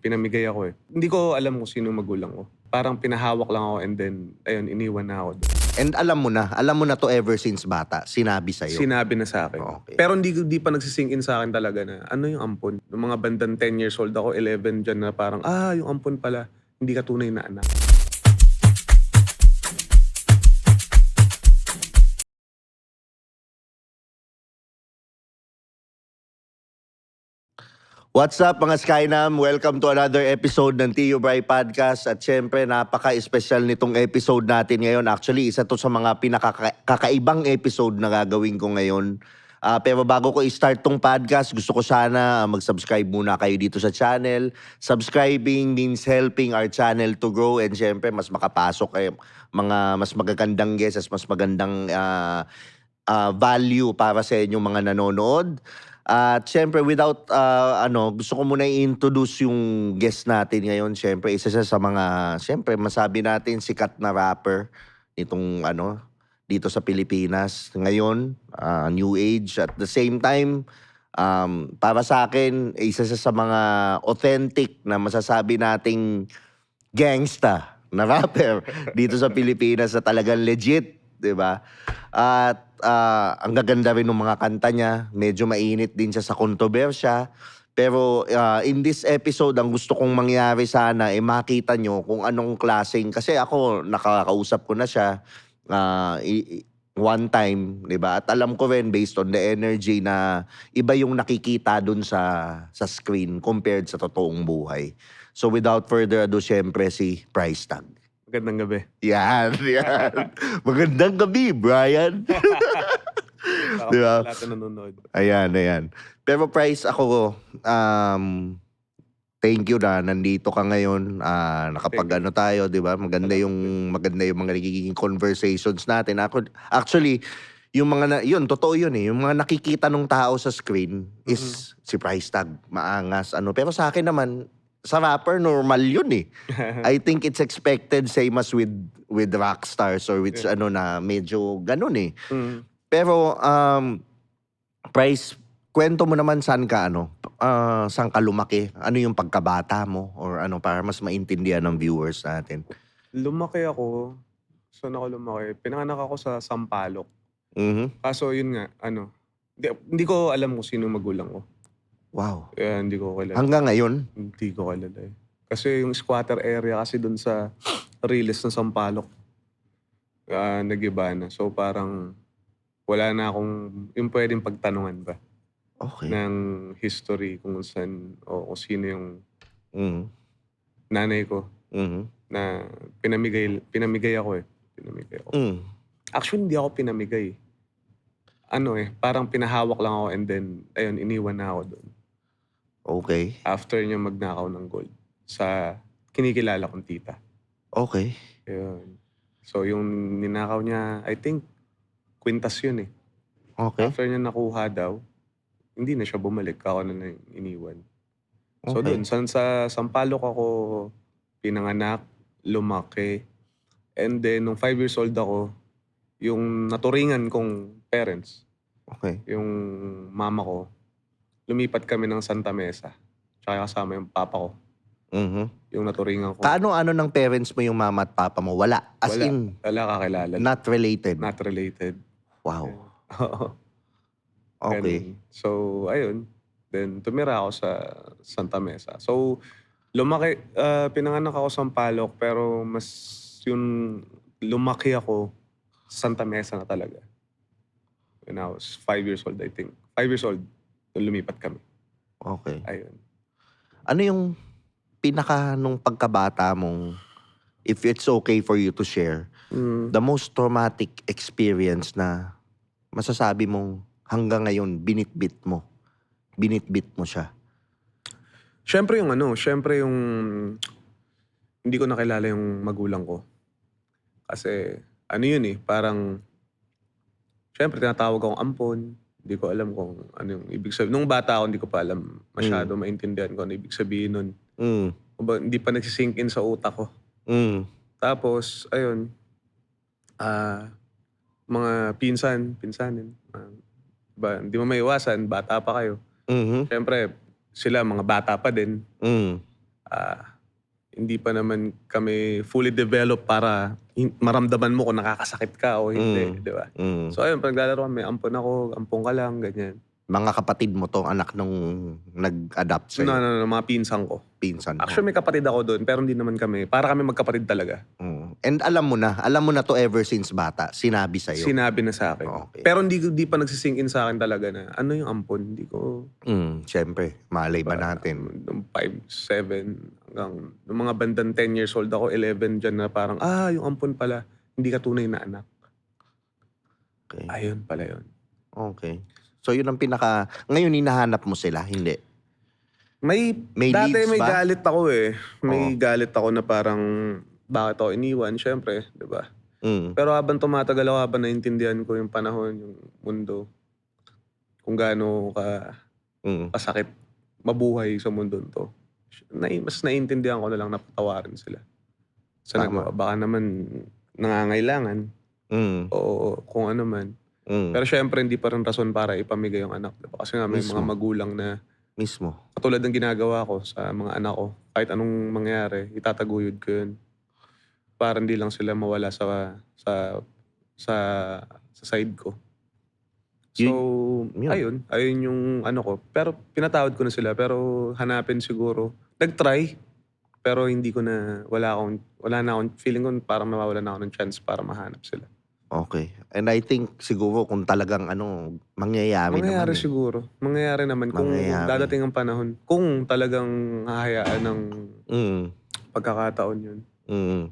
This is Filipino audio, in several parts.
Pinamigay ako eh. Hindi ko alam kung sino magulang ko. Parang pinahawak lang ako and then, ayun, iniwan na ako doon. And alam mo na to ever since bata, sinabi sa'yo? Sinabi na sa akin. Okay. Pero hindi pa nagsisink in sa akin talaga na ano yung ampon. Nung mga bandang 10 years old ako, 11 dyan na parang, yung ampon pala. Hindi ka tunay na anak. What's up mga Skynam? Welcome to another episode ng Tio Bray Podcast. At syempre, napaka-espesyal nitong episode natin ngayon. Actually, isa to sa mga pinakakaibang episode na gagawin ko ngayon. Pero bago ko i-start tong podcast, gusto ko sana mag-subscribe muna kayo dito sa channel. Subscribing means helping our channel to grow. And syempre, mas makapasok kayo mga mas magagandang guests, mas magandang value para sa inyong mga nanonood. At syempre, without, gusto ko muna i-introduce yung guest natin ngayon. Syempre, isa siya sa mga, syempre, masabi natin sikat na rapper nitong, dito sa Pilipinas. Ngayon, new age. At the same time, para sa akin, isa siya sa mga authentic na masasabi nating gangsta na rapper dito sa Pilipinas na talagang legit, di ba? At ang gaganda rin ng mga kanta niya. Medyo mainit din siya sa kontrobersya. Pero in this episode, ang gusto kong mangyari sana ay makita nyo kung anong klaseng, kasi ako nakakausap ko na siya one time, di ba? At alam ko rin based on the energy na iba yung nakikita dun sa screen compared sa totoong buhay. So without further ado, syempre si Price Tag. Magandang gabi. Yan. Magandang gabi, Brian. Ako Di ba? lahat na nanonood. Ayan. Pero Price, ako, thank you na nandito ka ngayon. Nakapag tayo, di ba? Maganda yung mga nagiging conversations natin. Actually, yung mga yun, totoo yun eh. Yung mga nakikita ng tao sa screen is si Price Tag, maangas, Pero sa akin naman, sa rapper, normal yun eh. I think it's expected, same as with rock stars or with na medyo ganun eh. Pero, Price, kwento mo naman saan ka, saan ka lumaki? Ano yung pagkabata mo? Or para mas maintindihan ng viewers natin. Lumaki ako. Saan ako lumaki? Pinanganak ako sa Sampaloc. Mhm. Kaso yun nga, hindi ko alam kung sino magulang ko. Wow. Kaya hindi ko kilala. Hanggang ngayon? Hindi ko kilala eh. Kasi yung squatter area kasi dun sa Riles ng Sampaloc, nag-iba na. So parang wala na akong yung pwedeng pagtanungan ba Okay. ng history kung saan o kung sino yung Mhm. nanay ko Mhm. na pinamigay ako eh. Pinamigay ako. Actually, hindi ako pinamigay. Parang pinahawak lang ako and then, ayun, iniwan na ako doon. Okay. After niya magnakaw ng gold sa kinikilala kong tita. Okay. Ayun. So, yung ninakaw niya, I think, kwintas yun eh. Okay. After niya nakuha daw, hindi na siya bumalik. Ako na iniwan. So, Okay. doon, sa Sampaloc ako pinanganak, lumaki. And then, nung 5 years old ako, yung naturingan kong parents, Okay. yung mama ko, lumipat kami ng Santa Mesa. Tsaka kasama yung papa ko. Mhm. Yung naturingan ko. Kaano ng parents mo yung mama at papa mo? Wala. As Wala. in, Wala kakilala. not related. Not related. Wow. Oo. Okay. Ganun. So, ayun. Then, tumira ako sa Santa Mesa. So, lumaki, pinanganak ako sa Sampaloc, pero mas yung lumaki ako sa Santa Mesa na talaga. When I was 5 years old, I think. 5 years old, nung lumipat kami. Okay. Ayun. Ano yung nung pagkabata mong, if it's okay for you to share, the most traumatic experience na masasabi mong hanggang ngayon binitbit mo siya? Siyempre yung hindi ko nakilala yung magulang ko. Kasi yun eh, parang siyempre tinatawag akong ampon. Hindi ko alam kung ano yung ibig sabihin. Nung bata ako, hindi ko pa alam masyado maintindihan ko ano ibig sabihin nun. Hindi pa nagsisink in sa utak ko. Tapos, ayun, mga pinsanin. Hindi mo maiwasan, bata pa kayo. Mhm. Siyempre, sila mga bata pa din. Hindi pa naman kami fully developed para maramdaman mo kung nakakasakit ka o hindi, Mm. di ba? Mm. So ayun, pag naglalaro kami, ampon ako, ampon ka lang, ganyan. Mga kapatid mo 'to, anak nung nag-adapt No, sa'yo, no, no, mga pinsan ko. pinsan mo? Actually, may kapatid ako doon, pero hindi naman kami. Para kami magkapatid talaga. And alam mo na 'to ever since bata, sinabi sa'yo? Sinabi na sa akin. Okay. Pero hindi pa nagsisink in sa akin talaga na ano yung ampon. Hindi ko, Siyempre, malay ba natin? nung 5, 7, hanggang nung mga bandang 10 years old ako, 11 dyan na parang, yung ampon pala, hindi ka tunay na anak. Okay. Ayun pala yun. Okay. So yun ang ngayon hinahanap mo sila, hindi? May dati leads may ba? galit ako eh. May Oo. galit ako na parang, bakit ako iniwan? Syempre, di ba? Mm. Pero habang tumatagal ako, habang naintindihan ko yung panahon, yung mundo, kung gaano Mm. kasakit mabuhay sa mundo to, mas naiintindihan ko na lang na patawarin sila. Sa Tama. nagawa. Baka naman nangangailangan Mm. o kung ano man. Mm. Pero syempre, hindi pa rin rason para ipamigay yung anak. Diba? Kasi nga may mga Mismo. magulang na Mismo. katulad ng ginagawa ko sa mga anak ko, kahit anong mangyari, itataguyod ko yun. Para hindi lang sila mawala sa side ko. So, Yun. ayun yung ano ko. Pero pinatawad ko na sila, pero hanapin siguro. Nag-try, pero hindi ko na, wala na akong, feeling ko parang nawawalan na ako ng chance para mahanap sila. Okay. And I think siguro kung talagang mangyayari naman. Siguro. Mangyayari naman kung Mangyayari. dadating ang panahon. Kung talagang hahayaan ng Mm. pagkakataon yun. Mm.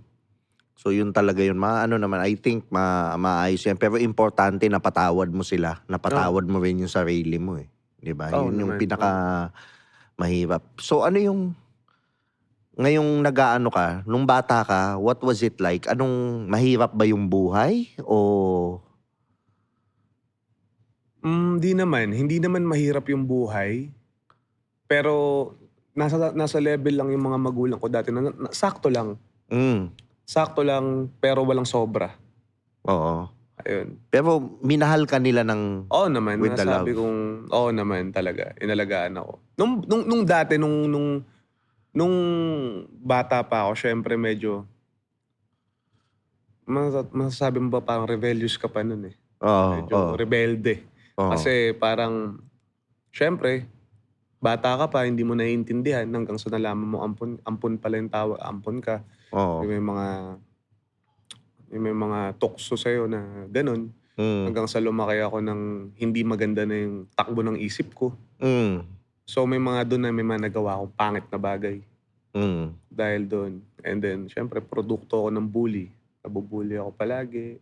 So yun talaga yun. Naman, I think maayos yan. Pero importante na patawad mo sila. Napatawad mo rin yung sarili mo eh. Di ba? Oo Yun yung naman. pinaka mahirap. So ngayong nag-aano ka, nung bata ka, what was it like? Mahirap ba yung buhay? O Hindi naman. Hindi naman mahirap yung buhay. Pero nasa level lang yung mga magulang ko dati. Sakto lang. Sakto lang, pero walang sobra. Oo. Ayun. Pero minahal ka nila ng Oo naman. with the love. Nasabi kong, oo naman talaga. Inalagaan ako. Nung dati, nung bata pa ako, syempre medyo, masasabi mo ba parang rebellious ka pa nun eh. Oo. Medyo rebelde. Oo. Kasi parang, syempre, bata ka pa, hindi mo naiintindihan hanggang sa nalaman mo ampon pala yung tawag, ampon ka. Oo. May mga tukso sa'yo na ganun. Hanggang sa lumaki ako ng hindi maganda na yung takbo ng isip ko. So may mga doon na may mga nagawa akong pangit na bagay. Dahil doon. And then, syempre, produkto ako ng bully. Nabubully ako palagi.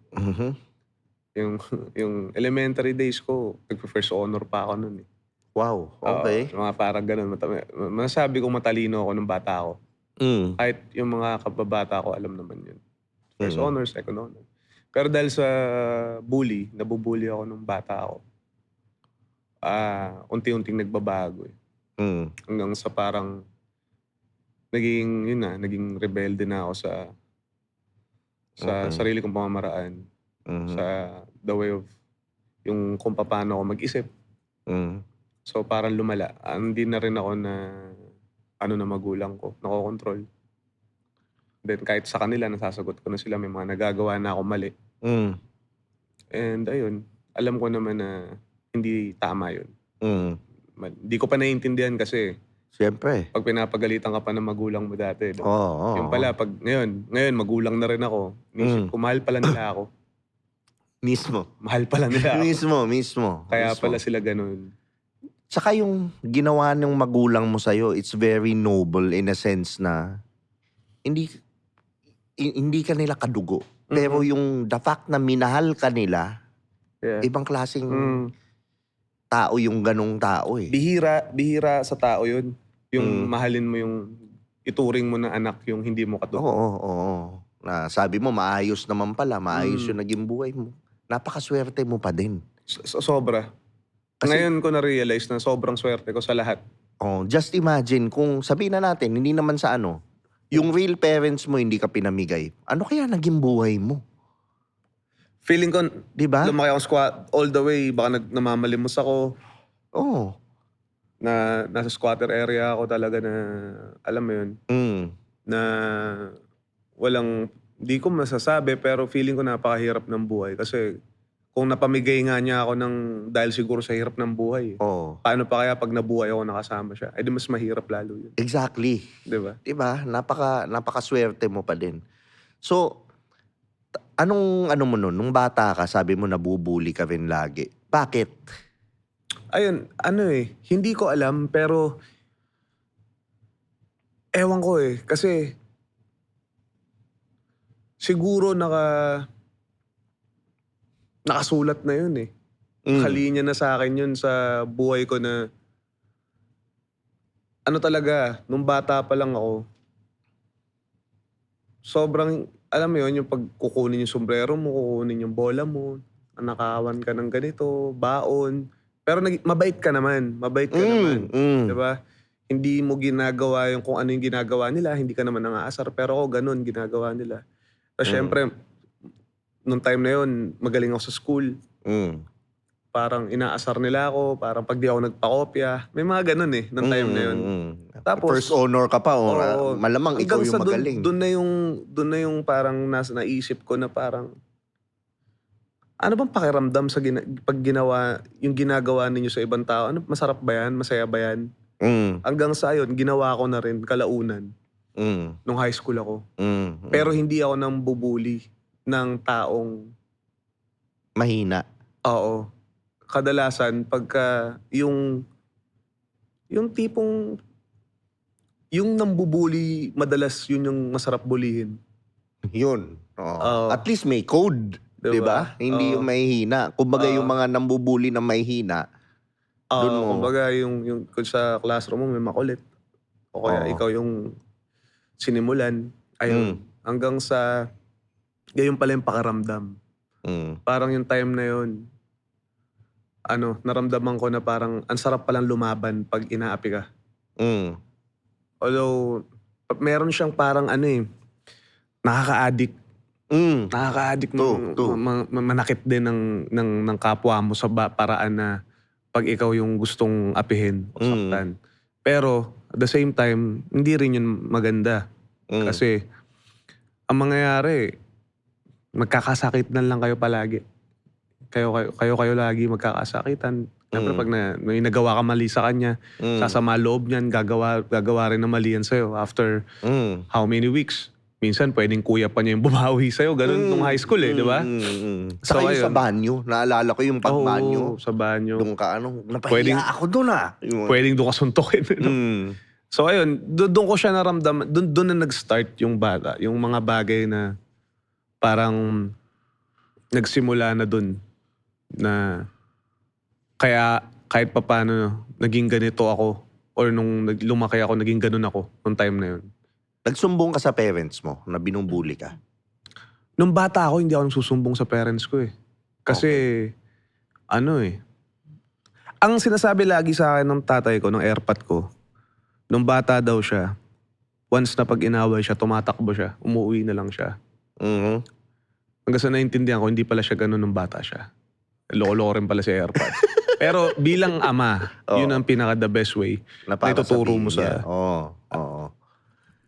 Yung elementary days ko, nagpa-first honor pa ako nun eh. Wow. Okay. Mga parang ganun. Masasabi kong matalino ako nung bata ako. Kahit yung mga kababata ko, alam naman yun. First honor, second honor. Pero dahil sa bully, nabubully ako nung bata ako. Unti-unting nagbabago eh. Hanggang sa parang naging rebelde na ako sa Okay. sarili kong pamamaraan. Sa the way of yung kung paano ako mag-isip. So parang lumala. Hindi na rin ako na na magulang ko, nakokontrol. Then kahit sa kanila, nasasagot ko na sila, may mga nagagawa na ako mali. And ayun, alam ko naman na hindi tama yun. Hindi ko pa naiintindihan kasi Siyempre. pag pinapagalitan ka pa ng magulang mo dati. Diba? Oo. Yung pala, pag ngayon magulang na rin ako. Inisip ko, mahal pala nila ako. Mismo. Mahal pala nila ako. Mismo. Kaya pala sila ganun. Tsaka yung ginawa ng magulang mo sa'yo, it's very noble in a sense na hindi ka nila kadugo. Pero yung the fact na minahal ka nila, Yeah. ibang klaseng tao yung ganong tao eh. Bihira sa tao yun. Yung mahalin mo yung ituring mo na anak yung hindi mo kadugo. Oo. Na sabi mo, maayos naman pala. Maayos yung naging buhay mo. Napakaswerte mo pa din. Sobra. Kasi- Ngayon ko na-realize na sobrang swerte ko sa lahat. Just imagine kung sabihin na natin, hindi naman sa yung real parents mo hindi ka pinamigay. Ano kaya naging buhay mo? Feeling ko, Di ba? lumaki akong squat all the way. Baka namamalimos ako. Oo. na nasa squatter area ako talaga na, alam mo yun, na walang, di ko masasabi, pero feeling ko napakahirap ng buhay. Kasi kung napamigay nga niya ako dahil siguro sa hirap ng buhay, Oo. paano pa kaya pag nabuhay ako nakasama siya? Eh di mas mahirap lalo yun. Exactly. Di ba? 'Di ba? Napakaswerte mo pa din. So, anong ano mo nun, nung bata ka, sabi mo nabubuli ka rin lagi. Bakit? Ayun, hindi ko alam, pero ewan ko kasi siguro nakasulat na yun Nakalinya na sa akin yun sa buhay ko na ano talaga, nung bata pa lang ako, sobrang, alam mo yun, yung pag kukunin yung sombrero mo, kukunin yung bola mo, nanakawan ka ng ganito, baon. Pero mabait ka naman, di ba? Hindi mo ginagawa yung kung ano yung ginagawa nila, hindi ka naman nangaasar, pero ako ganun ginagawa nila. Tapos syempre, nung time na yun, magaling ako sa school. Parang inaasar nila ako, parang pag di ako nagpakopya. May mga ganun nung time na yun. Tapos, First honor ka pa, oo, malamang ikaw hanggang yung sa magaling. Dun na yung parang naisip ko na parang, ano bang pakiramdam sa pag yung ginagawa ninyo sa ibang tao? Ano, masarap ba yan? Masaya ba yan? Hanggang sa yun, ginawa ko na rin kalaunan nung high school ako. Pero hindi ako nang bubuli ng taong Mahina. oo. Kadalasan, pagka yung tipong, yung nambubuli, madalas yun yung masarap bulihin. Yun. Oo. Oo. At least may code. Diba? Hindi yung mahihina. Kumbaga yung mga nambubuli na mahihina, dun mo. Kumbaga yung kung sa classroom mo may makulit. O kaya ikaw yung sinimulan. Ayun. Hanggang sa, gayon pala yung pakiramdam. Parang yung time na yun, naramdaman ko na parang ang sarap palang lumaban pag inaapi ka. Although, meron siyang parang nakaka-addict. Nakaka-addict manakit din ng kapwa mo sa paraan na pag ikaw yung gustong apihin o saktan. Pero, at the same time, hindi rin yun maganda. Kasi, ang mangyayari, magkakasakit na lang kayo palagi. Kayo lagi magkakasakitan. Siyempre pag may nagawa ka mali sa kanya, sasama loob niyan, gagawa rin na mali yan sa'yo after how many weeks. Minsan pwedeng kuya pa niya yung bumawi sa'yo. Ganun nung high school di ba? Saka yung sa banyo. Naalala ko yung pag-banyo. Oo, sa banyo. Doon ka napahiya ako doon Pwedeng doon ka suntukin. So ayun, doon ko siya naramdaman. Doon na nag-start yung bata. Yung mga bagay na parang nagsimula na doon. Na kaya kahit papaano naging ganito ako or nung lumaki ako, naging ganun ako nung time na yun. Nagsumbong ka sa parents mo na binubuli ka? Nung bata ako, hindi ako nagsusumbong sa parents ko Kasi, ang sinasabi lagi sa akin ng tatay ko, ng airpot ko, nung bata daw siya, once na pag inaway siya, tumatakbo siya, umuwi na lang siya. Hanggang sa naintindihan ko, hindi pala siya ganun nung bata siya. Loko-loko rin pala si airpot. Pero bilang ama, yun ang pinaka-the best way na ituturo mo sa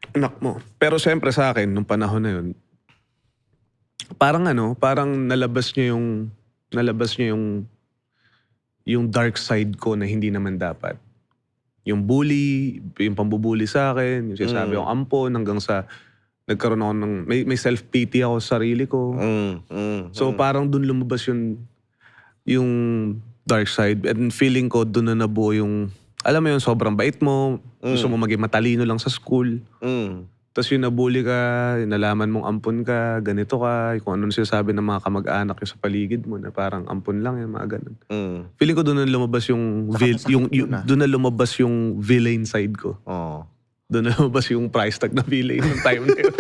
anak mo. Pero siyempre sa akin, nung panahon na yun, parang nalabas niya yung dark side ko na hindi naman dapat. Yung bully, yung pambubuli sa akin, yung sinasabi akong ampon, hanggang sa nagkaroon ako ng, may self-pity ako sa sarili ko. So parang dun lumabas yung dark side. And feeling ko dun na nabuo yung, alam mo yun, sobrang bait mo, gusto mo maging matalino lang sa school. Tapos yung nabully ka, nalaman mong ampun ka, ganito ka, kung anong sinasabi ng mga kamag-anak yung sa paligid mo na parang ampun lang yung mga ganun. Feeling ko doon na lumabas doon na lumabas yung villain side ko. Doon na lumabas yung price tag na villain ng time na yun.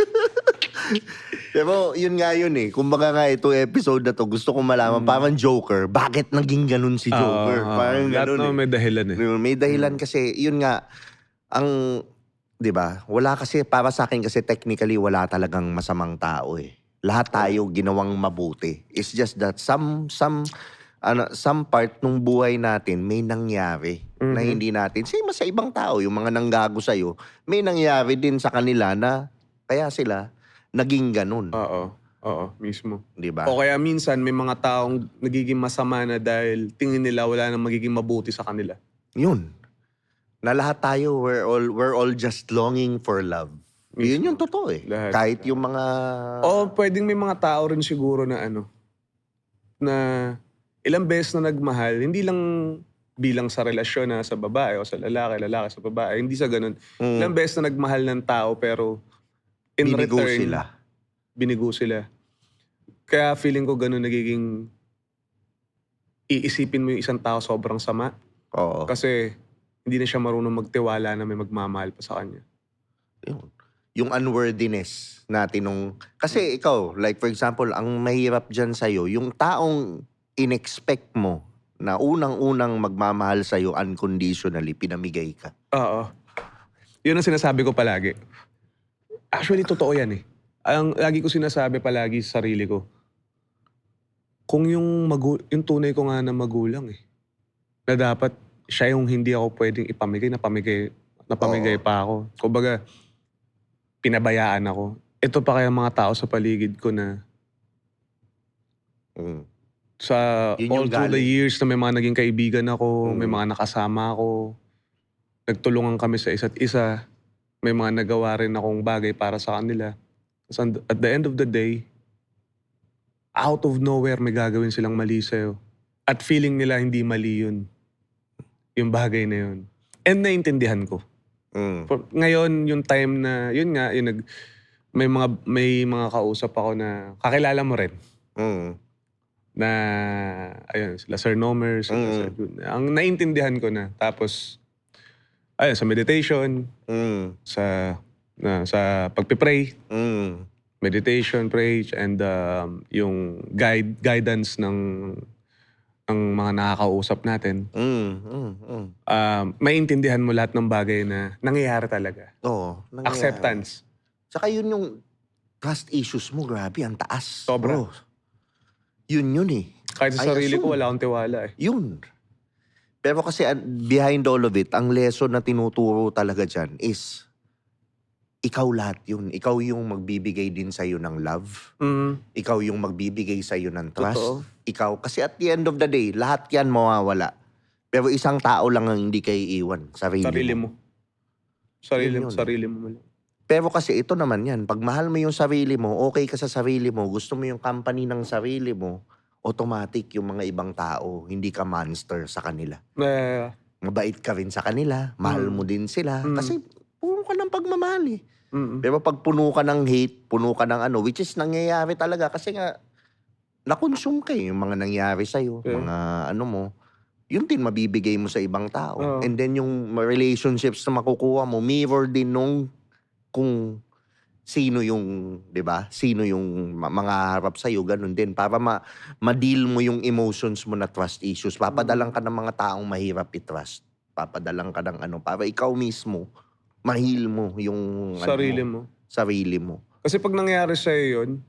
Pero yun nga yun Kumbaga nga itong episode na to, gusto kong malaman, parang Joker, bakit naging ganun si Joker? Parang lahat ganun may dahilan May dahilan kasi, yun nga, ang, di ba, wala kasi, para sa akin kasi technically, wala talagang masamang tao Lahat tayo ginawang mabuti. It's just that some some part nung buhay natin may nangyari na Mhm. hindi natin. Same sa ibang tao, yung mga nanggago sa'yo, may nangyari din sa kanila na kaya sila naging ganun. Oo. Oo, mismo. Di ba? O kaya minsan may mga taong nagiging masama na dahil tingin nila wala nang magiging mabuti sa kanila. Yun. Na lahat tayo, we're all just longing for love. Yun Mismo. yung totoo eh. Lahat. Kahit yung mga... O pwedeng may mga tao rin siguro na na ilang beses na nagmahal, hindi lang bilang sa relasyon na sa babae o sa lalaki, lalaki sa babae, hindi sa ganun. Mm, Ilang beses na nagmahal ng tao pero in binigo return, sila. binigo sila. Kaya feeling ko ganun nagiging iisipin mo yung isang tao sobrang sama. Oo. Kasi hindi na siya marunong magtiwala na may magmamahal pa sa kanya. Yun. Yung unworthiness natin nung... Kasi ikaw, like for example, ang mahirap dyan sa'yo, yung taong in-expect mo na unang-unang magmamahal sa'yo unconditionally, pinamigay ka. Oo. Yun ang sinasabi ko palagi. Actually, totoo yan eh. Ang lagi ko sinasabi palagi sa sarili ko, kung yung tunay ko nga na magulang eh, na dapat siya yung hindi ako pwedeng ipamigay, napamigay Oo. pa ako. Kumbaga, pinabayaan ako. Ito pa kaya mga tao sa paligid ko na Mm. sa Yun all yung through the galing. years na may mga naging kaibigan ako, may Mm. mga nakasama ako, nagtulungan kami sa isa't isa, may mga nagawa rin akong bagay para sa kanila. Tapos at the end of the day, out of nowhere may gagawin silang mali sa'yo. At feeling nila hindi mali yun. Yung bagay na yun. And naiintindihan ko. Mm. Ngayon, yung time na, yun nga, may mga kausap ako na kakilala mo rin. Mm. Na, ayun, sila Sir Nomer, sila Sir Mm. Jun. Ang naiintindihan ko na. Tapos, ayun, sa meditation, Mm. sa pagpipray, Mm. meditation, pray, and yung guidance ng mga nakakausap natin, Mm. Mm. Mm. maintindihan mo lahat ng bagay na nangyayari talaga. Oo. nangyayari. Acceptance. Saka yun yung trust issues mo, grabe, ang taas. Sobra. Bro. Yun eh. Kahit sa I sarili ko, assume. wala akong tiwala eh. Yun. Pero kasi behind all of it, ang lesson na tinuturo talaga dyan is ikaw lahat yun. Ikaw yung magbibigay din sa'yo ng love. Mm, Ikaw yung magbibigay sa'yo ng trust. totoo. Ikaw, kasi at the end of the day, lahat yan mawawala. Pero isang tao lang ang hindi kayo iwan. Sarili mo. mo. Sarili, Yun yun. sarili mo. Pero kasi ito naman yan, pag mahal mo yung sarili mo, okay ka sa sarili mo, gusto mo yung company ng sarili mo, automatic yung mga ibang tao, hindi ka monster sa kanila. Na, Mabait ka rin sa kanila, mahal mo din sila. Mm. Kasi puno ka ng pagmamahal eh. mm, Pero pag puno ka ng hate, puno ka ng which is nangyayari talaga kasi nga, na-consume ka eh, yung mga nangyari sa'yo, Okay. mga mo, yun din mabibigay mo sa ibang tao. Oo. And then yung relationships na makukuha mo, mirror din nung kung sino yung, 'di ba? Sino yung mga harap sa iyo, ganun din para ma-deal mo yung emotions mo na trust issues. Papadalang ka ng mga taong mahirap i-trust. Papadalang ka ng para ikaw mismo ma-heal mo yung sarili mo. sarili mo. Kasi pag nangyari sa'yo yun,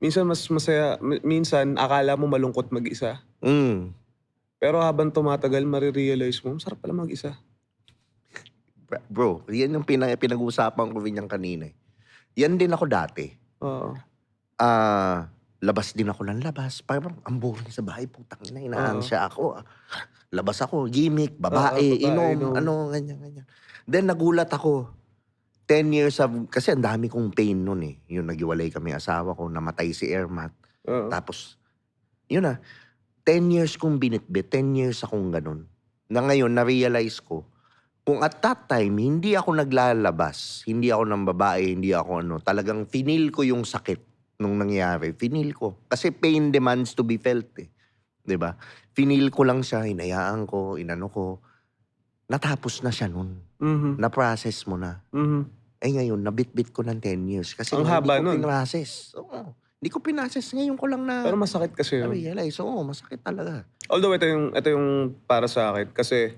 minsan mas masaya, minsan akala mo malungkot mag-isa. Mm. Pero habang tumatagal, marirealize mo, sarap pala mag-isa. Bro, yan yung pinag-uusapan ko rin yan kanina. Yan din ako dati. Oo. Labas din ako ng labas. Parang ang boring sa bahay. Putang ina, inaansya ako. Labas ako, gimmick, babae, inom, ganyan. Then nagulat ako. 10 years kasi ang dami kong pain nun eh. Yung naghiwalay kami asawa ko, namatay si Ermat. Oo. Tapos, yun 10 years kong binitbit, 10 years akong ganun. Na ngayon, na-realize ko, kung at that time, hindi ako naglalabas, hindi ako ng babae, hindi ako talagang finil ko yung sakit nung nangyari. Finil ko. Kasi pain demands to be felt eh. 'Di ba? Finil ko lang siya, hinayaan ko, ko. Natapos na siya nun. Mhm. Na-process mo na. Mhm. Eh ngayon, nabitbit ko ng 10 years. Kasi Ang nga, haba hindi ko nun. pinrocess. Oo. Hindi ko pinrocess. Ngayon ko lang Pero masakit kasi yun. na-realize. Oo, masakit talaga. Although ito yung para sa akin. Kasi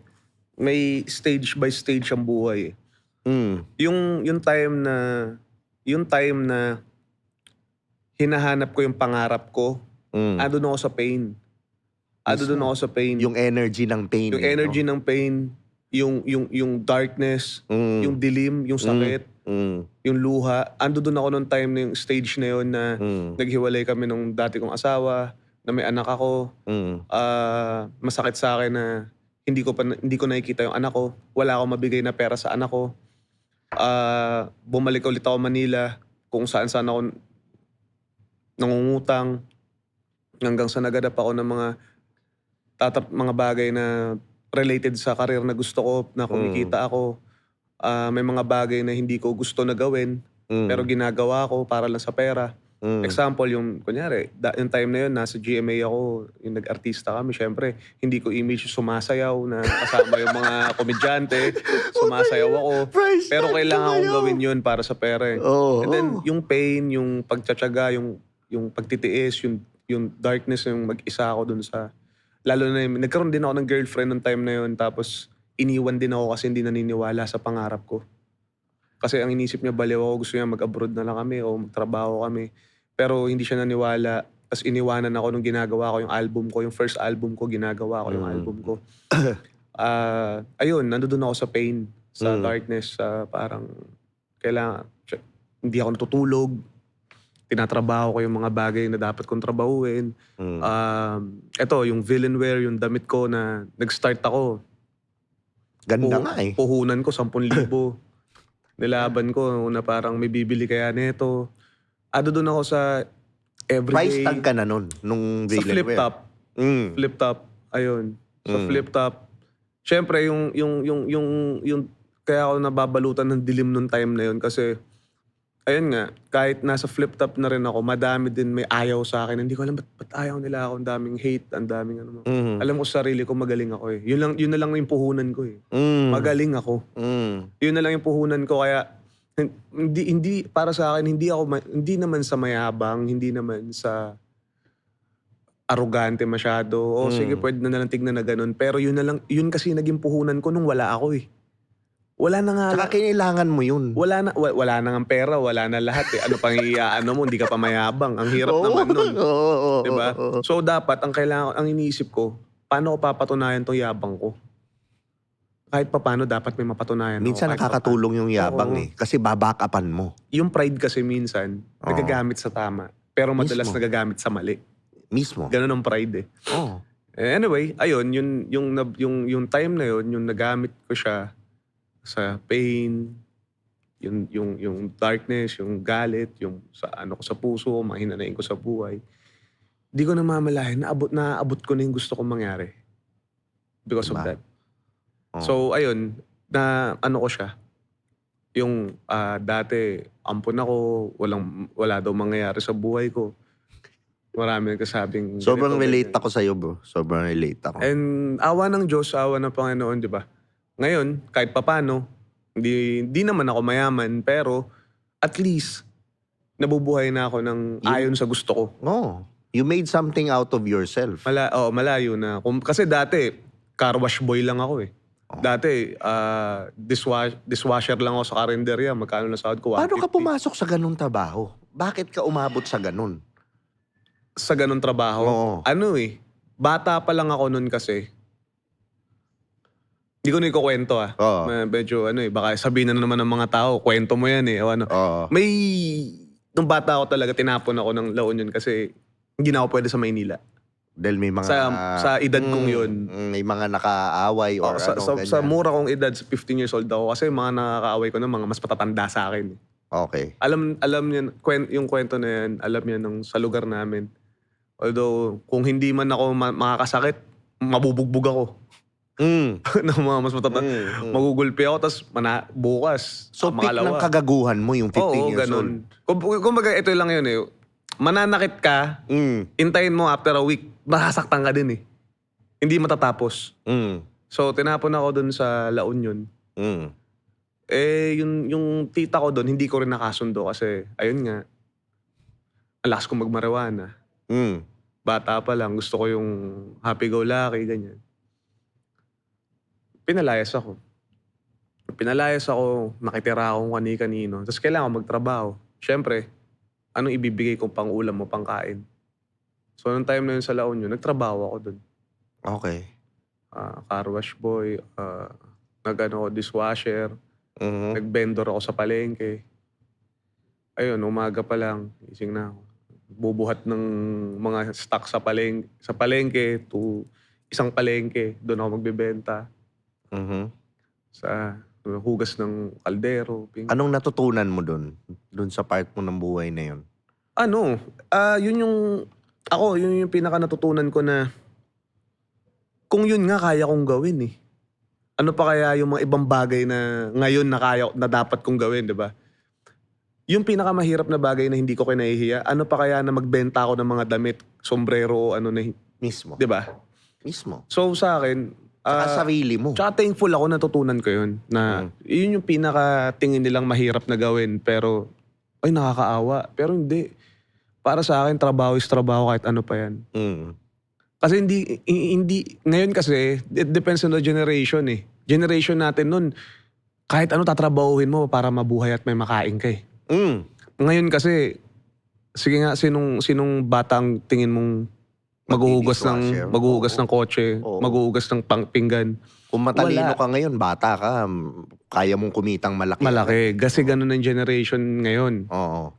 may stage by stage ang buhay eh. Mm. Yung time na hinahanap ko yung pangarap ko, Mm. andun ako sa pain. Ando doon Mismo. ako sa pain. Yung energy ng pain. Yung energy ng pain, yung darkness, yung Mm. dilim, yung sakit, Mm. yung luha. Ando doon ako nung time na yung stage na yun na Mm. naghiwalay kami nung dati kong asawa, na may anak ako. Mm. Masakit sa akin na hindi ko nakikita yung anak ko. Wala akong mabigay na pera sa anak ko. Bumalik ulit ako Manila kung saan-saan ako nangungutang hanggang sa naganap ako ng mga bagay na related sa career na gusto ko, na kumikita ako. May mga bagay na hindi ko gusto na gawin, pero ginagawa ko para lang sa pera. Example, yung kunyari, yung time na yun, nasa GMA ako, yung nag-artista kami, syempre, hindi ko image yung sumasayaw na kasama yung mga komedyante, sumasayaw ako. Price Pero tag kailangan kayo. kong gawin yun para sa pera eh. Oo. And then, yung pain, yung pagtsatsaga, yung pagtitiis, yung darkness, yung mag-isa ako dun sa... Lalo na yung, nagkaroon din ako ng girlfriend nung time na yun, tapos iniwan din ako kasi hindi naniniwala sa pangarap ko. Kasi ang inisip niya, baliw ako, gusto niya mag-abroad na lang kami o magtrabaho kami. Pero hindi siya naniwala. Tapos iniwanan ako nung ginagawa ko yung album ko. Yung first album ko, ginagawa ko yung album ko. Ayun, nandoon ako sa pain, sa darkness. Parang kailangan, hindi ako natutulog. Tinatrabaho ko yung mga bagay na dapat kong trabahuin. Ito, yung Villainwear, yung damit ko na nag-start ako. Ganda nga eh. Puhunan ko, 10,000. Nilaban ko na parang may bibili kaya nito. Doon ako sa Price everyday. tag ka na nun, nung Sa flip Villainwear. top. Flip top. Ayun. Sa flip top. Siyempre, yung kaya ako nababalutan ng dilim nung time na yun kasi ayun nga, kahit nasa flip top na rin ako, madami din may ayaw sa akin. Hindi ko alam ba't ayaw nila ako. Ang daming hate, ang daming ano. Alam ko sa sarili ko, magaling ako eh. Yun na lang yung puhunan ko eh. Magaling ako. Yun na lang yung puhunan ko. Kaya hindi para sa akin, hindi naman sa mayabang, hindi naman sa arrogante masyado. O sige, pwede na lang tignan na ganun. Pero yun kasi naging puhunan ko nung wala ako eh. Wala na nga. Tsaka kailangan mo yun. Wala na nga pera, wala na lahat eh. Ano pang iaano mo, hindi ka pa mayabang. Ang hirap naman nun. Oo. Diba? So dapat, ang iniisip ko, paano ko papatunayan tong yabang ko? Kahit pa paano, dapat may mapatunayan ako. Minsan Kahit pa nakakatulong yung yabang Oo. eh. Kasi babakapan mo. yung pride kasi minsan, nagagamit sa tama. Pero madalas Mismo. nagagamit sa mali. Mismo. Ganun ang pride eh. Oo. Anyway, ayun, yung time na yun, yung nagamit ko siya sa pain, yung darkness, yung galit, yung sa ano ko sa puso, mahinanain ko sa buhay. Di ko namamalayan, naabot ko na yung gusto kong mangyari. Because of Diba? that. Oo. So, ayun, na ano ko siya. Yung dati, ampun ako, wala daw mangyayari sa buhay ko. Marami nagkasabing... Sobrang ganito, relate ganyan. ako sa'yo, bro. Sobrang relate ako. And awa ng Diyos, awa ng Panginoon, di ba? Ngayon, kahit papano, hindi naman ako mayaman, pero at least, nabubuhay na ako ng ayon sa gusto ko. No. You made something out of yourself. Malayo na. Kasi dati, car wash boy lang ako eh. Dati, dishwasher lang ako sa karinderya. Magkano na sahod ko? Paano ka 150. pumasok sa ganung trabaho? Bakit ka umabot sa ganun? Sa ganun trabaho? Oo. Ano eh, bata pa lang ako nun kasi. Hindi ko na ikukwento Oo. Medyo ano eh, baka sabihin na naman ng mga tao, kwento mo yan eh. O ano. Oo. Nung bata ako talaga, tinapon ako ng La Union kasi hindi na ako pwede sa Maynila. Dahil may mga... Sa edad kong yun. May mga nakaaway or sa ganyan. mura kong edad, 15 years old ako kasi mga nakakaaway ko na mga mas patatanda sa akin. Okay. Alam niya, yung kwento na yan, alam niya nung sa lugar namin. Although, kung hindi man ako makakasakit, mabubugbog ako. ng mga mas matatanda. Magugulpi ako, tapos bukas, So, peak ng makalawa. kagaguhan mo yung 15 Oo, years ganun. Kumbaga, ito lang yun eh. Mananakit ka, old. intayin mo after a week, masasaktan ka din eh. Hindi matatapos. So, tinapon ako dun sa La Union. Yung tita ko dun, hindi ko rin nakasundo kasi, ayun nga, ang lakas ko magmarijuana. Bata pa lang, gusto ko yung happy-go-lucky, ganyan. Pinalayas ako, nakitira akong kani-kanino. Tapos kailangan ko magtrabaho. Siyempre, anong ibibigay kong pang-ulam mo, pang-kain? So, nung time na yun sa La Union, nagtrabaho ako dun. Okay. car wash boy, dishwasher, Mhm. nag-vendor ako sa palengke. Ayun, umaga pa lang, gising na ako. Bubuhat ng mga stock sa palengke to isang palengke, doon ako magbebenta. Mhm. Sa hugas ng kaldero, Anong natutunan mo dun? Dun sa part mo ng buhay na yun? ano, yun yung pinaka natutunan ko na kung yun nga kaya kong gawin eh. Ano pa kaya yung mga ibang bagay na ngayon na dapat kong gawin, di ba? Yung pinakamahirap na bagay na hindi ko kinahihiya, ano pa kaya na magbenta ako ng mga damit, sombrero o ano na, Mismo. di ba? Mismo. So sa akin, Tsaka sarili mo. tsaka thankful ako natutunan ko yun. Na yun yung pinaka tingin nilang mahirap na gawin pero ay nakakaawa. Pero hindi. Para sa akin, trabaho is trabaho kahit ano pa yan. Mm. Kasi hindi, ngayon kasi, it depends on the generation eh. Generation natin nun, kahit ano tatrabahuhin mo para mabuhay at may makain ka eh. Mm. Ngayon kasi, sige nga, sinong batang tingin mong Magdi-dishwasher. maghuhugas Oo. ng kotse, Oo. maghuhugas ng pinggan. Kung matalino Wala. ka ngayon, bata ka, kaya mong kumitang malaki. Malaki. Kasi ganun ang generation ngayon. Oo.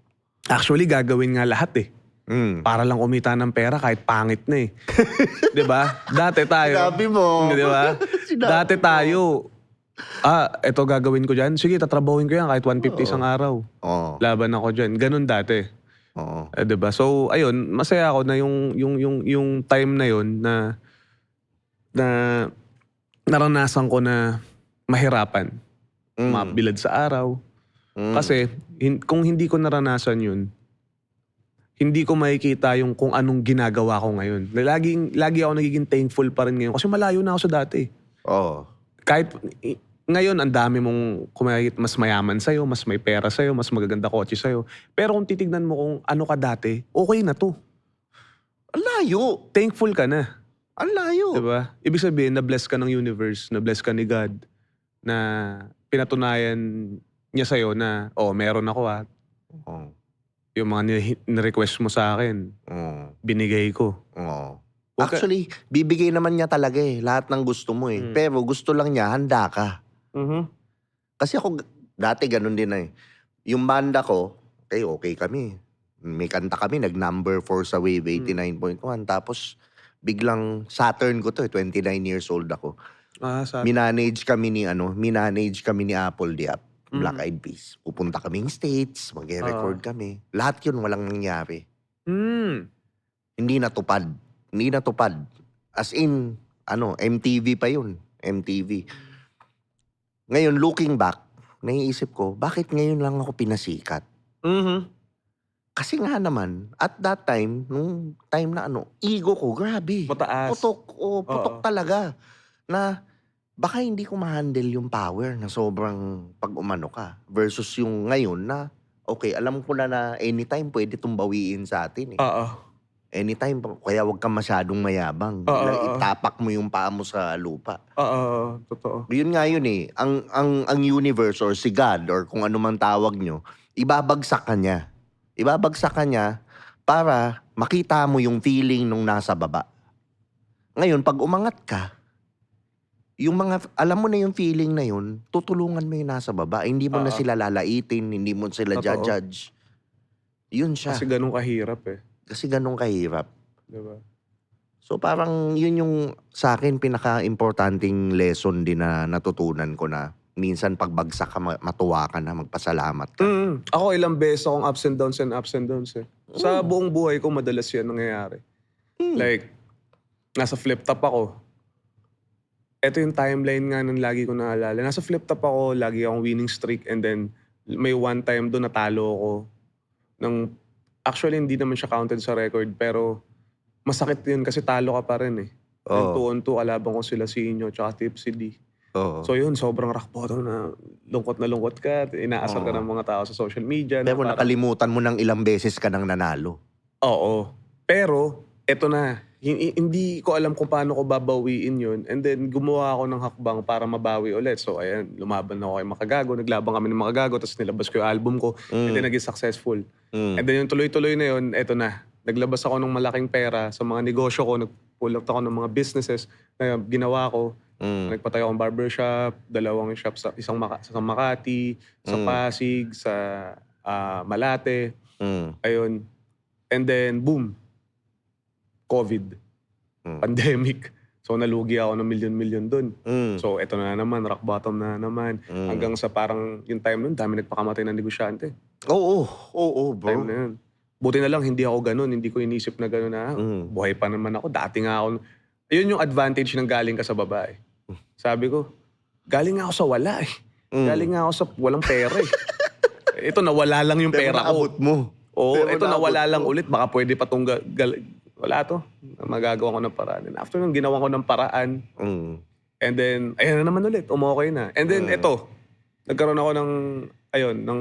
Actually, gagawin nga lahat eh. Mm. Para lang kumita ng pera kahit pangit na eh. 'Di ba? Dati tayo. Sinabi mo. 'Di ba? Sinabi Dati mo. tayo. Eto gagawin ko diyan. Sige, tatrabahuin ko yan kahit 150 isang araw. Oo. Laban ako diyan. Ganun dati. Oo. 'Di ba? So, ayun, masaya ako na yung time na yun na naranasan ko na mahirapan. Mm. Mabilad sa araw. Mm. Kasi kung hindi ko naranasan yun, hindi ko makikita yung kung anong ginagawa ko ngayon. Lagi ako nagiging thankful pa rin ngayon kasi malayo na ako sa dati. Oo. Kahit ngayon ang dami mong mas mayaman sa'yo, mas may pera sa'yo, mas magaganda kotse sa'yo. Pero kung titignan mo kung ano ka dati, okay na to. Ang layo. Thankful ka na. Ang layo. Diba? Ibig sabihin, na-bless ka ng universe, na-bless ka ni God, na pinatunayan niya sa'yo na, meron ako Oo. yung mga ni-request mo sa akin, Oo. binigay ko. Oo. Huwag ka- Actually, bibigay naman niya talaga eh. Lahat ng gusto mo eh. Pero gusto lang niya, handa ka. Kasi ako, dati ganun din eh. Yung banda ko, okay kami. May kanta kami, nag-number 4 sa Wave 89.1. Tapos, biglang Saturn ko to eh, 29 years old ako. Minanage kami ni Apple Diap, Black Eyed Peas. Pupunta kaming States, mag-record kami. Lahat yun walang nangyari. Hindi natupad. As in, MTV pa yun. MTV. Ngayon, looking back, naiisip ko, bakit ngayon lang ako pinasikat? Kasi nga naman, at that time, nung time na ego ko, grabe. Mataas. Putok talaga. Na baka hindi ko ma-handle yung power na sobrang pag-umano ka. Versus yung ngayon na, okay, alam ko na anytime pwede itong bawiin sa atin eh. Anytime, kaya wag kang masyadong mayabang. Itapak mo yung paa mo sa lupa. Totoo. Yun nga yun eh. Ang universe or si God or kung ano man tawag nyo, ibabagsak ka niya. Ibabagsak ka niya para makita mo yung feeling nung nasa baba. Ngayon, pag umangat ka, alam mo na yung feeling na yun, tutulungan mo yung nasa baba. Hindi mo na sila lalaitin, hindi mo sila Totoo. judge. Yun siya. Kasi ganun kahirap eh. Kasi ganun kahirap. Diba? So parang yun yung sa akin pinaka-importanting lesson din na natutunan ko na minsan pagbagsak ka, matuwa ka na, magpasalamat ka. Ako ilang beses akong ups and downs eh. Sa buong buhay ko, madalas yan nangyayari. Like, nasa flip top ako. Ito yung timeline nga nung lagi ko naalala. Nasa flip top ako, lagi akong winning streak and then may one time doon natalo ako. Actually, hindi naman siya counted sa record pero masakit yun kasi talo ka pa rin eh. And 2-on-2, kalaban ko sila Sinyo tsaka Tipsy D. So yun, sobrang rock bottom na lungkot ka, inaasar ka ng mga tao sa social media. Pero nakalimutan mo ng ilang beses ka nang nanalo. Oo. Pero, eto na. Hindi ko alam kung paano ko babawiin yun. And then, gumawa ako ng hakbang para mabawi ulit. So, ayan, lumaban ako kay Makagago. Naglaban kami ng Makagago. Tapos nilabas ko yung album ko. And then, naging successful. And then, yung tuloy-tuloy na yun, eto na. Naglabas ako ng malaking pera sa mga negosyo ko. pull out ako ng mga businesses na ginawa ko. Nagpatayo akong barbershop, 2 shop sa isang Makati, sa Pasig, sa Malate. Ayun. And then, boom. COVID. Pandemic. So, nalugi ako ng milyon-milyon dun. So, eto na naman, rock bottom na naman. Hanggang sa parang yung time nun, dami nagpakamatay ng negosyante. Oo, bro. Time na yun. Buti na lang, hindi ako ganun. Hindi ko inisip na ganun na, buhay pa naman ako. Dati nga ako. Ayun yung advantage ng galing ka sa babae. Sabi ko, galing nga ako sa wala eh. Galing nga ako sa walang pera eh. Ito, nawala lang yung Pero pera ko. naabot mo. Oo, Pero ito nawala naabot lang mo. ulit. Baka pwede pa itong wala to. Magagawa ko ng paraan. And after nung ginawa ko ng paraan, and then, ayan na naman ulit. Umokay na. And then, ito. Nagkaroon ako ng, ng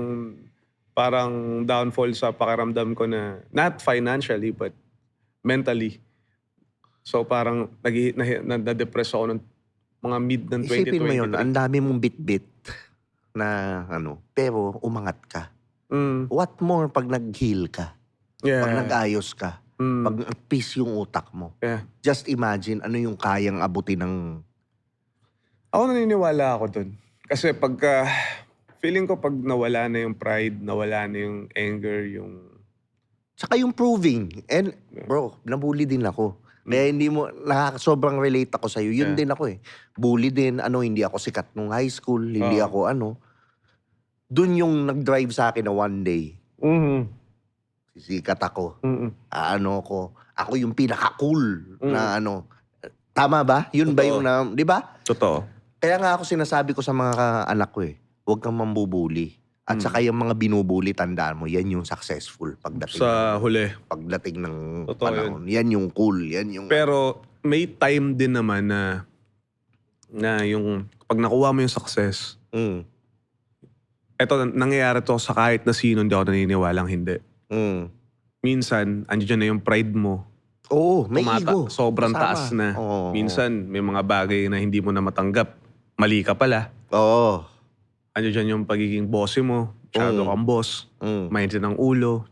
parang downfall sa pakiramdam ko na, not financially, but mentally. So, parang na-depress ako ng mga mid ng 2023. Isipin mo yun, ang dami mong bit-bit na pero umangat ka. What more pag nag-heal ka? Yeah. Pag nag-ayos ka? Pag peace yung utak mo? Yeah. Just imagine ano yung kayang abutin ng... Ako naniniwala ako dun. Kasi feeling ko pag nawala na yung pride, nawala na yung anger, yung... Tsaka yung proving. And bro, nabully din ako. Kaya hindi mo, sobrang relate ako sa'yo. Yun din ako eh. Bully din, hindi ako sikat nung high school, hindi ako Dun yung nag-drive sa akin na one day. Sisikat ako. Ako yung pinaka-cool na Tama ba? Yun ba yung di ba? Totoo. Kaya nga ako sinasabi ko sa mga anak ko huwag kang mambubuli. At saka yung mga binubuli, tandaan mo, yan yung successful pagdating Sa huli. pagdating ng Totoo panahon. Yan yung cool. Yan yung... Pero may time din naman na yung pag nakuha mo yung success, eto nangyayari to sa kahit na sino, hindi ako naniniwalang hindi. Minsan, andiyan na yung pride mo. Oo, may ego. Sobrang Kasama. taas na. Oo. Minsan, may mga bagay na hindi mo na matanggap. Mali ka pala. Oo. Andiyan yung pagiging bossy mo. Masyado kang boss. Mainit ng ulo.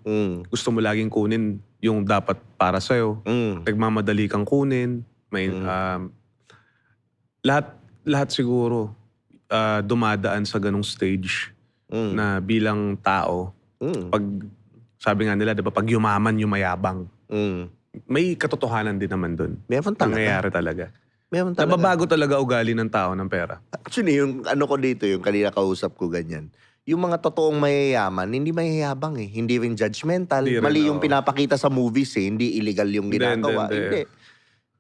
Gusto mo laging kunin yung dapat para sa'yo. Nagmamadali kang kunin. Lahat siguro dumadaan sa ganong stage na bilang tao. Pag, sabi nga nila, diba, pag yumaman, yumayabang. May katotohanan din naman dun. Meron talaga. Nangyayari talaga. Meron talaga. Nababago talaga ugali ng tao ng pera. Actually, yung ko dito, yung kanina kausap ko ganyan. Yung mga totoong mayayaman, hindi mayayabang eh. Hindi rin judgmental. Hindi rin, Mali yung oo. pinapakita sa movies eh. Hindi illegal yung ginagawa. Hindi. Hindi.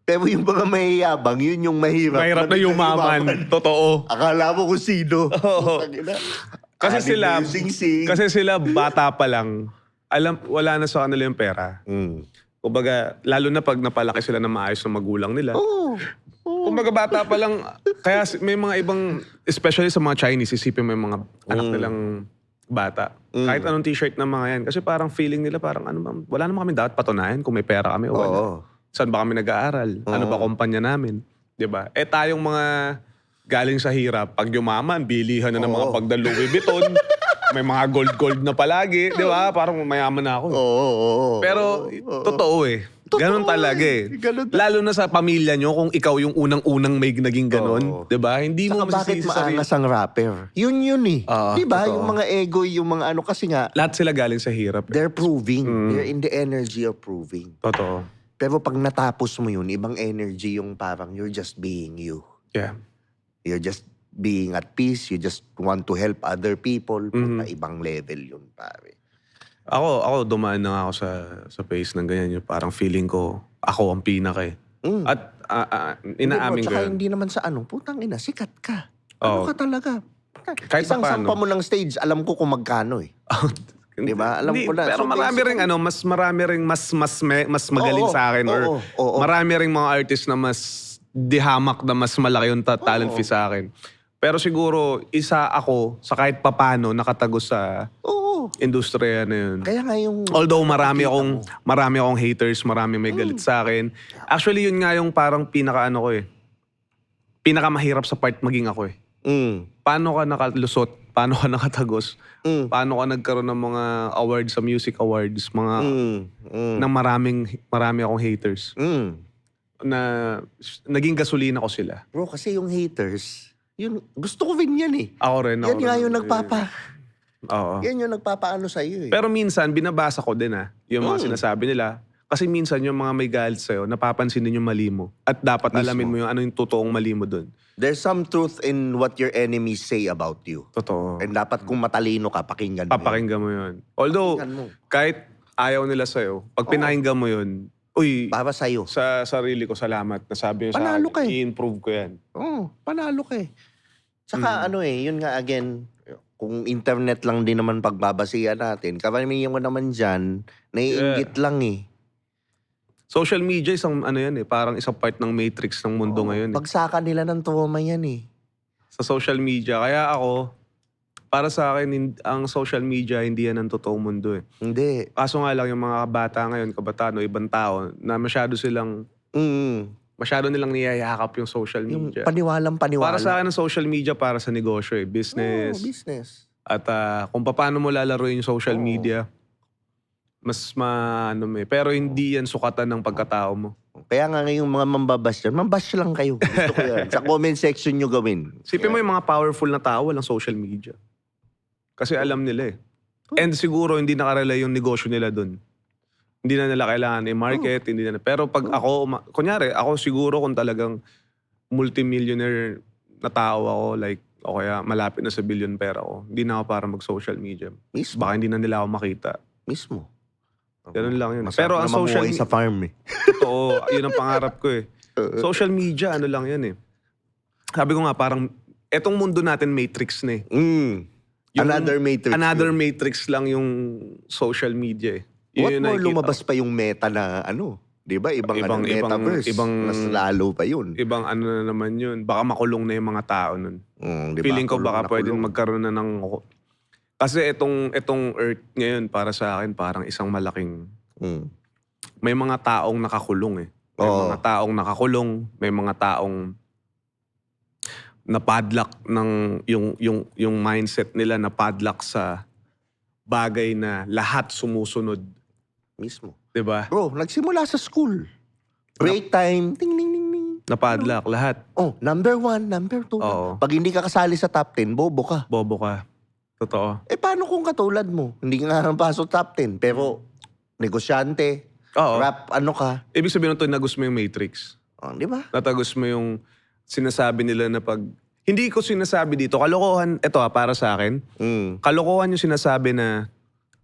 Pero yung mga mayayabang, yun yung mahirap. Mahirap na yumaman. Totoo. Akala mo kung sino. Oo. Kasi Anim sila, na yung sing-sing. kasi sila bata pa lang, wala na sa kanila yung pera. Kumbaga, lalo na pag napalaki sila na maayos ng magulang nila. Oo. Kumbaga bata pa lang, kaya may mga ibang, especially sa mga Chinese, isipin mo yung mga anak nilang bata. Kahit anong t-shirt ng mga yan. Kasi parang feeling nila parang wala naman kami dapat patunayan kung may pera kami o wala. Oo. Saan ba kami nag-aaral? Ano ba kumpanya namin? 'Di ba? Tayong mga galing sa hirap, pag yumaman, bilihan na ng mga pagda Louis Vuitton. May mga gold na palagi. 'Di ba? Parang mayaman na ako. Oo. Pero totoo eh. Ganon talaga eh. Ganun Lalo na sa pamilya nyo, kung ikaw yung unang-unang may naging ganon. 'Di ba? Hindi mo Saka bakit masisisi sa sarili. maangas ang rapper? Yun eh. Di ba? totoo. Yung mga ego, yung mga kasi nga, Lahat sila galing sa hirap. they're proving. They're in the energy of proving. Totoo. Pero pag natapos mo yun, ibang energy yung parang you're just being you. Yeah. You're just being at peace. You just want to help other people. Puta, ibang level yun, pare. Ako dumaan na nga ako sa phase ng ganyan. Yung parang feeling ko, ako ang pinaka eh. At inaamin ko Tsaka yun. hindi naman sa putang ina, sikat ka. Ano Oo. ka talaga? Kahit Isang paano. sampa mo ng stage, alam ko kung magkano eh. Di ba? Alam ko na. Pero So, marami ring mas magaling Oo, sa akin. Or oo. marami ring mga artist na mas dihamak na mas malaki yung talent fee sa akin. Pero siguro, isa ako sa kahit papano nakatagos sa Oo. industriya na yun. Kaya nga yung... Although marami nakikita akong haters, marami may galit sa akin. Actually, yun nga yung parang pinakamahirap sa part maging ako eh. Paano ka nakalusot? Paano ka nakatagos? Paano ka nagkaroon ng mga awards sa music awards? Mga nang marami akong haters. naging gasolina ko sila. Bro, kasi yung haters, yun, gusto ko rin yan eh. Ako rin. Yan nga yung Oo. yan yung nagpapaano sa'yo eh. Pero minsan, binabasa ko din yung mga sinasabi nila. Kasi minsan yung mga may galit sa'yo, napapansin din yung mali mo. At dapat alamin mo yung ano yung totoong mali mo dun. There's some truth in what your enemies say about you. Totoo. And dapat kung matalino ka, pakinggan mo yun. Papakinggan mo yun. Although, Pakinggan mo. kahit ayaw nila sa'yo, pag pinakinggan mo yun, uy, Para sa'yo. sa sarili ko, salamat. Nasabi nyo sa Panalo ka akin, eh. i-improve ko yan. Panalo ka eh. Tsaka yun nga again, kung internet lang din naman pagbabasihan natin, karamihan ko naman dyan, naiinggit lang eh. Social media, parang isang part ng matrix ng mundo ngayon. Pagsakan nila ng trauma yan eh. Sa social media. Kaya ako, para sa akin, ang social media, hindi yan ang totoong mundo eh. Hindi. Kaso nga lang, yung mga bata ngayon, kabataan o ibang tao, na masyado nilang niyayakap yung social Yung media. paniwalang Para sa akin, ang social media para sa negosyo eh. Business. Business. At kung paano mo lalaroin yung social media, mas pero hindi yan sukatan ng pagkatao mo. Kaya nga ngayong mga mambabash dyan, mambash lang kayo. Gusto ko yan. Sa comment section nyo gawin. Sipin mo yung mga powerful na tao, walang social media. Kasi alam nila eh. And siguro hindi nakarelay yung negosyo nila dun. Hindi na nila kailangan i-market, hindi na. Pero pag ako, kunyari, ako siguro kung talagang multimillionaire na tao ako, like, o kaya malapit na sa billion pera ko, hindi na ako para mag-social media. Mismo. Baka hindi na nila ako makita. Mismo. Ganun lang yun. Masarap Pero ang na social mamuhay sa farm eh. Totoo, yun ang pangarap ko eh. Social media, lang yan eh. Sabi ko nga, parang, etong mundo natin matrix na eh. Another matrix. Another matrix lang yung social media eh. What Yun yung more nakikita lumabas pa yung meta na di ba? Ibang metaverse. Mas lalo pa yun. Ibang na naman yun. Baka makulong na yung mga tao nun. Diba? Feeling ko baka Kulong na pwedeng kulong. magkaroon na ng... Kasi itong Earth ngayon para sa akin parang isang malaking... May mga taong nakakulong eh. May mga taong nakakulong. May mga taong napadlock ng yung mindset nila napadlock sa bagay na lahat sumusunod. Mismo. 'Di ba? Bro, nagsimula sa school. Break time. Ting, ting, ting, ting. Napadlock lahat. Number 1, number 2. Oo. Pag hindi ka kasali sa top 10, bobo ka. Bobo ka. Totoo. Paano kung katulad mo? Hindi ka nga pasok top 10, pero negosyante, Oo. rap, ka. Ibig sabihin nito, nagos mo yung matrix. Di ba? Natagos mo yung sinasabi nila na pag... Hindi ko sinasabi dito, kalokohan, ito para sa akin, kalokohan yung sinasabi na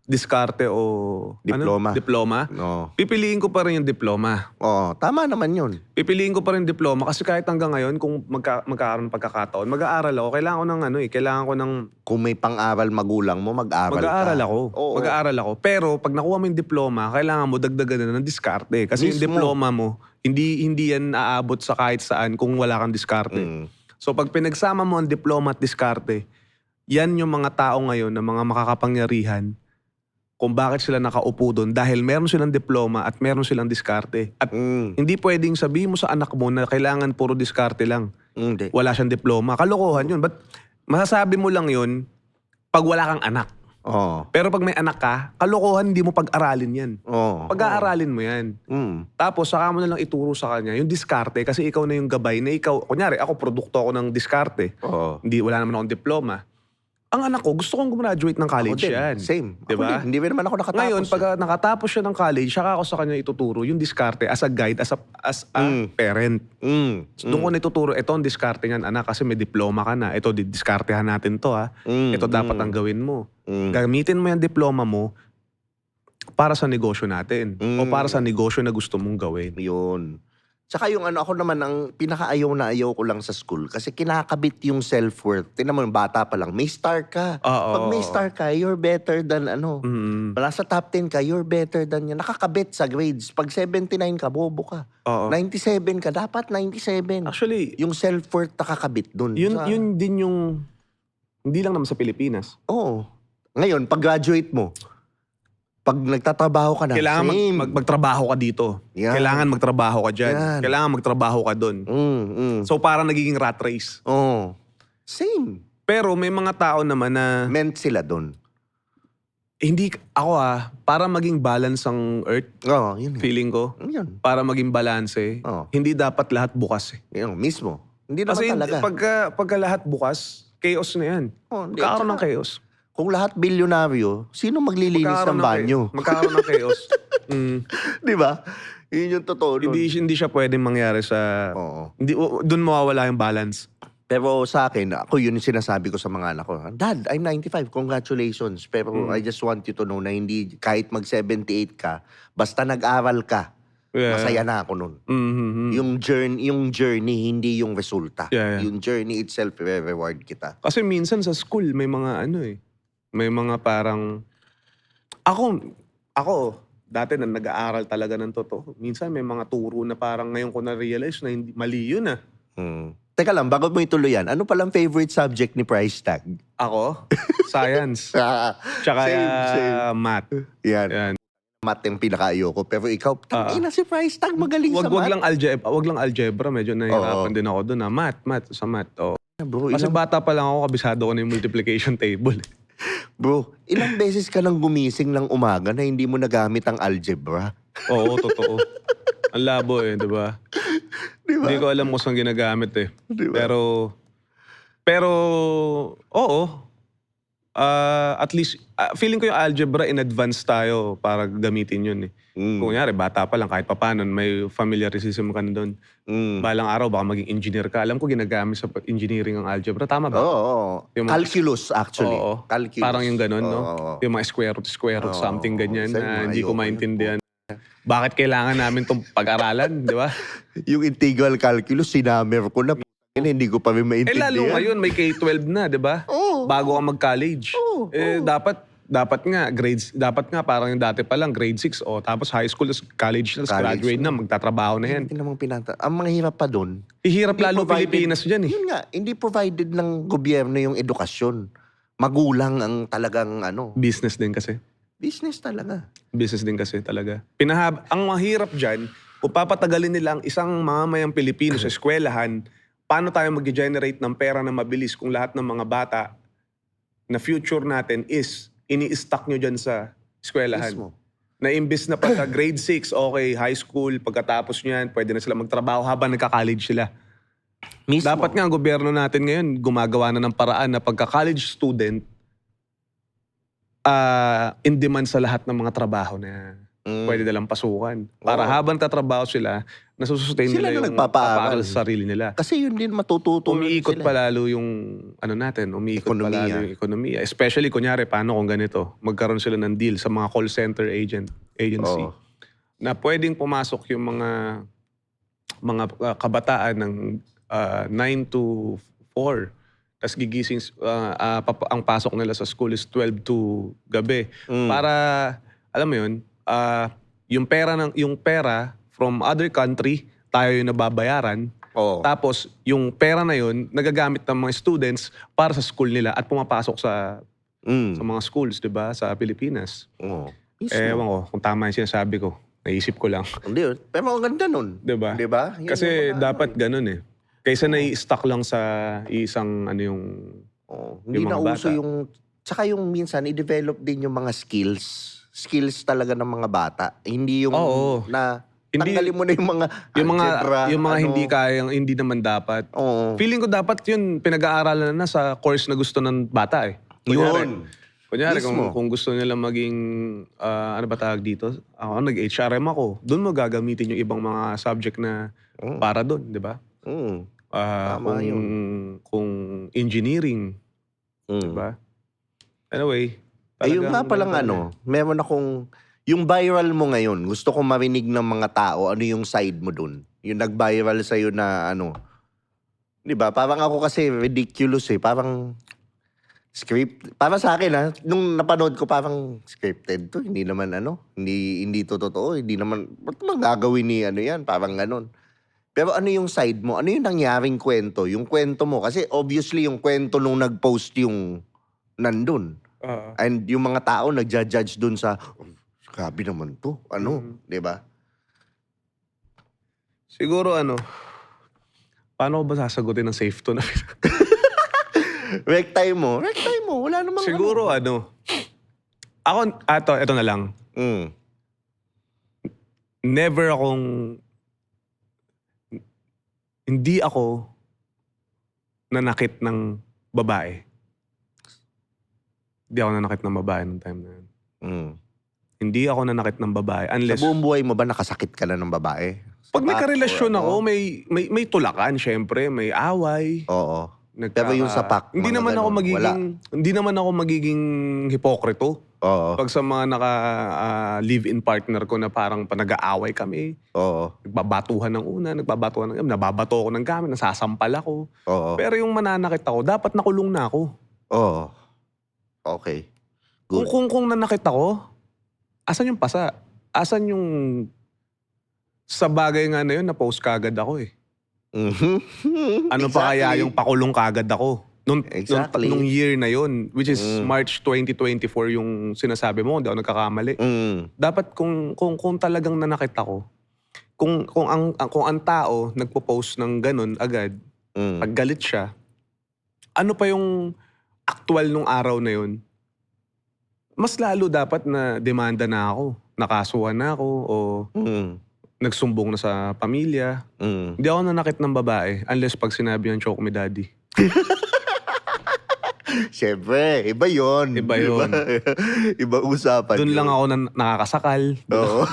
diskarte o... Diploma. Diploma. No. Pipiliin ko pa rin yung diploma. Tama naman yun. Pipiliin ko pa rin diploma kasi kahit hanggang ngayon, kung magkakaroon ng pagkakataon, mag-aaral ako. Kailangan ko ng kailangan ko ng... Kung may pang-aral magulang mo, mag-aral ka. Mag-aaral ako. Oo. Mag-aaral ako. Pero pag nakuha mo yung diploma, kailangan mo dagdagan na ng diskarte. Kasi yung Mismo. diploma mo, hindi yan aabot sa kahit saan kung wala kang diskarte. So pag pinagsama mo ang diploma at diskarte, yan yung mga tao ngayon na mga makakapangyarihan kung bakit sila nakaupo doon dahil meron silang diploma at meron silang diskarte. At hindi pwedeng sabihin mo sa anak mo na kailangan puro diskarte lang. Hindi. Wala siyang diploma. Kalokohan yun. But masasabi mo lang yun pag wala kang anak. Pero pag may anak ka, kalokohan hindi mo pag-aralin yan. Pag-aaralin mo yan. Tapos saka mo na lang ituro sa kanya yung diskarte kasi ikaw na yung gabay na ikaw. Kunyari, ako produkto ako ng diskarte. Wala naman akong diploma. Ang anak ko, gusto kong gumraduate ng college yan. Same. Diba? Hindi rin naman ako nakatapos. Ngayon, pag nakatapos siya ng college, saka ako sa kanya ituturo yung diskarte as a guide, as a parent. Doon ko na ituturo, ito ang diskarte niyan, anak, kasi may diploma ka na. Ito, diskartehan natin to ha. Ito dapat ang gawin mo. Gamitin mo yung diploma mo para sa negosyo natin. O para sa negosyo na gusto mong gawin. Yun. Tsaka yung ako naman, ang pinakaayaw na ayaw ko lang sa school kasi kinakabit yung self-worth. Tingnan mo, yung bata pa lang, may star ka. Pag may star ka, you're better than Wala sa top 10 ka, you're better than yan. Nakakabit sa grades. Pag 79 ka, bobo ka. 97 ka, dapat 97. Actually, Yung self-worth nakakabit dun. yun din yung, hindi lang naman sa Pilipinas. Ngayon, pag graduate mo, pag nagtatrabaho ka na, Kailangan same. magtrabaho ka dito. Yan. Kailangan magtrabaho ka dyan. Yan. Kailangan magtrabaho ka dun. So parang nagiging rat race. Same. Pero may mga tao naman na Meant sila dun. hindi, ako para maging balance ang earth, Oo, yun. feeling ko, Yun. para maging balance Oo. hindi dapat lahat bukas Yun, mismo. Hindi naman Kasi talaga. pagka lahat bukas, chaos na yan. Oh, hindi. Magkakaroon ng Tsaka, chaos. kung lahat bilyonaryo, sino maglilinis ng banyo? Magkakaroon ng chaos. Di ba? Yun yung totoo nun. Hindi siya pwedeng mangyari sa... Oo. Doon mawawala yung balance. Pero sa akin, ako yun yung sinasabi ko sa mga anak ko. Dad, I'm 95. Congratulations. Pero I just want you to know na hindi, kahit mag-78 ka, basta nag-aral ka, Yeah. masaya na ako nun. Mhm. Yung journey, hindi yung resulta. Yeah. Yung journey itself, reward kita. Kasi minsan sa school, may mga may mga parang... Ako, dati na nag-aaral talaga ng totoo. Minsan may mga turo na parang ngayon ko na-realize na hindi, mali yun Teka lang, bago mo ituloy yan, ano palang favorite subject ni Price Tag? Ako? Science. Tsaka Same. math. Yan. Yan. Math yung pinaka-ayoko. Pero ikaw, tangina si Price Tag, magaling sa Wag math. wag lang algebra. Medyo nahihirapan din ako doon. Sa math. Oh. Bro, Kasi bata pa lang ako, kabisado ko na yung multiplication table. Bro, ilang beses ka nang gumising ng umaga na hindi mo nagamit ang algebra? Oo, totoo. Ang labo di ba? Di ba? Hindi ko alam kung saan ginagamit Di ba? Pero, oo. At least, feeling ko yung algebra in advance tayo para gamitin yun Kung kunyari, bata pa lang, kahit papanon, may familiarism ka na doon. Balang araw, baka maging engineer ka. Alam ko ginagamit sa engineering ang algebra. Tama ba? Oo. Yung mga- Calculus, actually. Oo. Calculus. Parang yung ganun, no? Oo. Yung mga square root, Oo. something ganyan Sa'yo, na hindi ko ayoko maintindihan. Bakit kailangan namin itong pag-aralan, di ba? Yung integral calculus, sinamer ko na. Hindi ko pa rin maintindihan. Lalo ngayon, may K-12 na, di ba? Oo. Bago ka mag-college. Oo. Dapat nga parang yung dati pa lang, grade 6, tapos high school, tapos college, tapos College graduate na, magtatrabaho na yan. Hindi namang ang mga hirap pa doon. Hihirap Hindi lalo provided- Pilipinas dyan Yun nga, hindi provided ng gobyerno yung edukasyon. Magulang ang talagang Business din kasi. business talaga. Business din kasi talaga. Ang mahirap dyan, kung papatagalin nila ang isang mamamayang Pilipino sa eskwelahan, paano tayo mag-generate ng pera na mabilis kung lahat ng mga bata na future natin is ini-stack nyo dyan sa eskwelahan. Mismo. Na imbis na pagka grade 6, okay, high school, pagkatapos nyan, pwede na sila magtrabaho habang nagka-college sila. Mismo. Dapat nga ang gobyerno natin ngayon, gumagawa na ng paraan na pagka-college student, in demand sa lahat ng mga trabaho na pwede nilang pasukan. Para Oo. habang tatrabaho sila, nasusustain Sila nila na yung nagpapaaral. sa sarili nila. Kasi yun din matututo Umiikot sila. palalo yung Ekonomiya. palalo yung ekonomiya. Especially, kunyari, paano kung ganito? Magkaroon sila ng deal sa mga call center agency Oo. na pwedeng pumasok yung mga kabataan ng 9 to 4. Tapos gigising, ang pasok nila sa school is 12 to gabi. Para, alam mo yun, yung pera from other country, tayo yung nababayaran. Oo. Tapos, yung pera na yun, nagagamit ng mga students para sa school nila at pumapasok sa mga schools, di ba, sa Pilipinas. Oo. Mismo. Ewan ko, kung tama yung sinasabi ko. Naisip ko lang. Hindi yun. Pero ang ganda nun. Di ba? Di ba? Yun Kasi yung mga dapat ganun Kaysa nai-stuck lang sa isang yung... Oo. Hindi yung mga na uso bata. yung... Tsaka yung minsan, i-develop din yung mga skills. Skills talaga ng mga bata. Hindi yung Oo. tanggalin mo na yung mga algebra, yung mga hindi naman dapat. Oo. Feeling ko dapat yun pinag-aaralan na sa course na gusto ng bata Kunyari Mismo. kung gusto nila maging, ano ba tawag dito? Ako, nag-HRM ako. Doon mo gagamitin yung ibang mga subject na para doon, di ba? Tama Kung engineering, di ba? Anyway. Ayun nga palang meron akong, yung viral mo ngayon, gusto ko marinig ng mga tao, ano yung side mo dun? Yung nag-viral sa'yo na di ba? Parang ako kasi ridiculous parang script. Para sa akin nung napanood ko parang scripted to. Hindi naman hindi to totoo. Hindi naman, ba't naman gagawin ni yan? Parang ganon. Pero ano yung side mo? Ano yung nangyaring kwento? Yung kwento mo. Kasi obviously yung kwento nung nag-post yung nandun. And yung mga tao nagja-judge dun sa, grabe naman to. Di ba? Siguro paano ko ba sasagutin ng safe to na Rek time mo. Wala namang siguro Ito na lang. Mm. Hindi ako nanakit ng babae. Hindi ako nanakit ng babae nung time na yun. Mm. Hindi ako nanakit ng babae Sa unless buong buhay mo ba nakasakit ka na ng babae? pag may Sapat karelasyon or ako, ano? may tulakan syempre, may away. Oo. Pero yung sa pack, Hindi mga naman ako ganun, wala. hindi naman ako magiging hipokrito. Oo. Pag sa mga live-in partner ko na parang nag-aaway kami, Oo. nagbabatuhan ng una, nababato ako ng gamit, nasasampal ako. Oo. Pero yung mananakit ako, dapat nakulong na ako. Oo. Okay. Good. Kung nanakit ako, asan yung pasa? Asan yung sa bagay nga na yun, na-post kagad ako eh. Ano pa kaya yung pakulong kagad ako? Exactly. Nung year na yun, which is Mm. March 2024 yung sinasabi mo, hindi ako nagkakamali. Mm. Dapat kung talagang nanakit ako, kung ang tao nagpo-post ng ganun agad, Mm. pag galit siya, ano pa yung actual nung araw na yun? Mas lalo dapat na demanda na ako, nakasuhan na ako, o Mm. nagsumbong na sa pamilya. Mm. Hindi ako nanakit ng babae unless pag sinabi ng choke me daddy. Siyempre, iba yun. Iba yun. Iba usapan Doon yun. lang ako nakakasakal. Oo.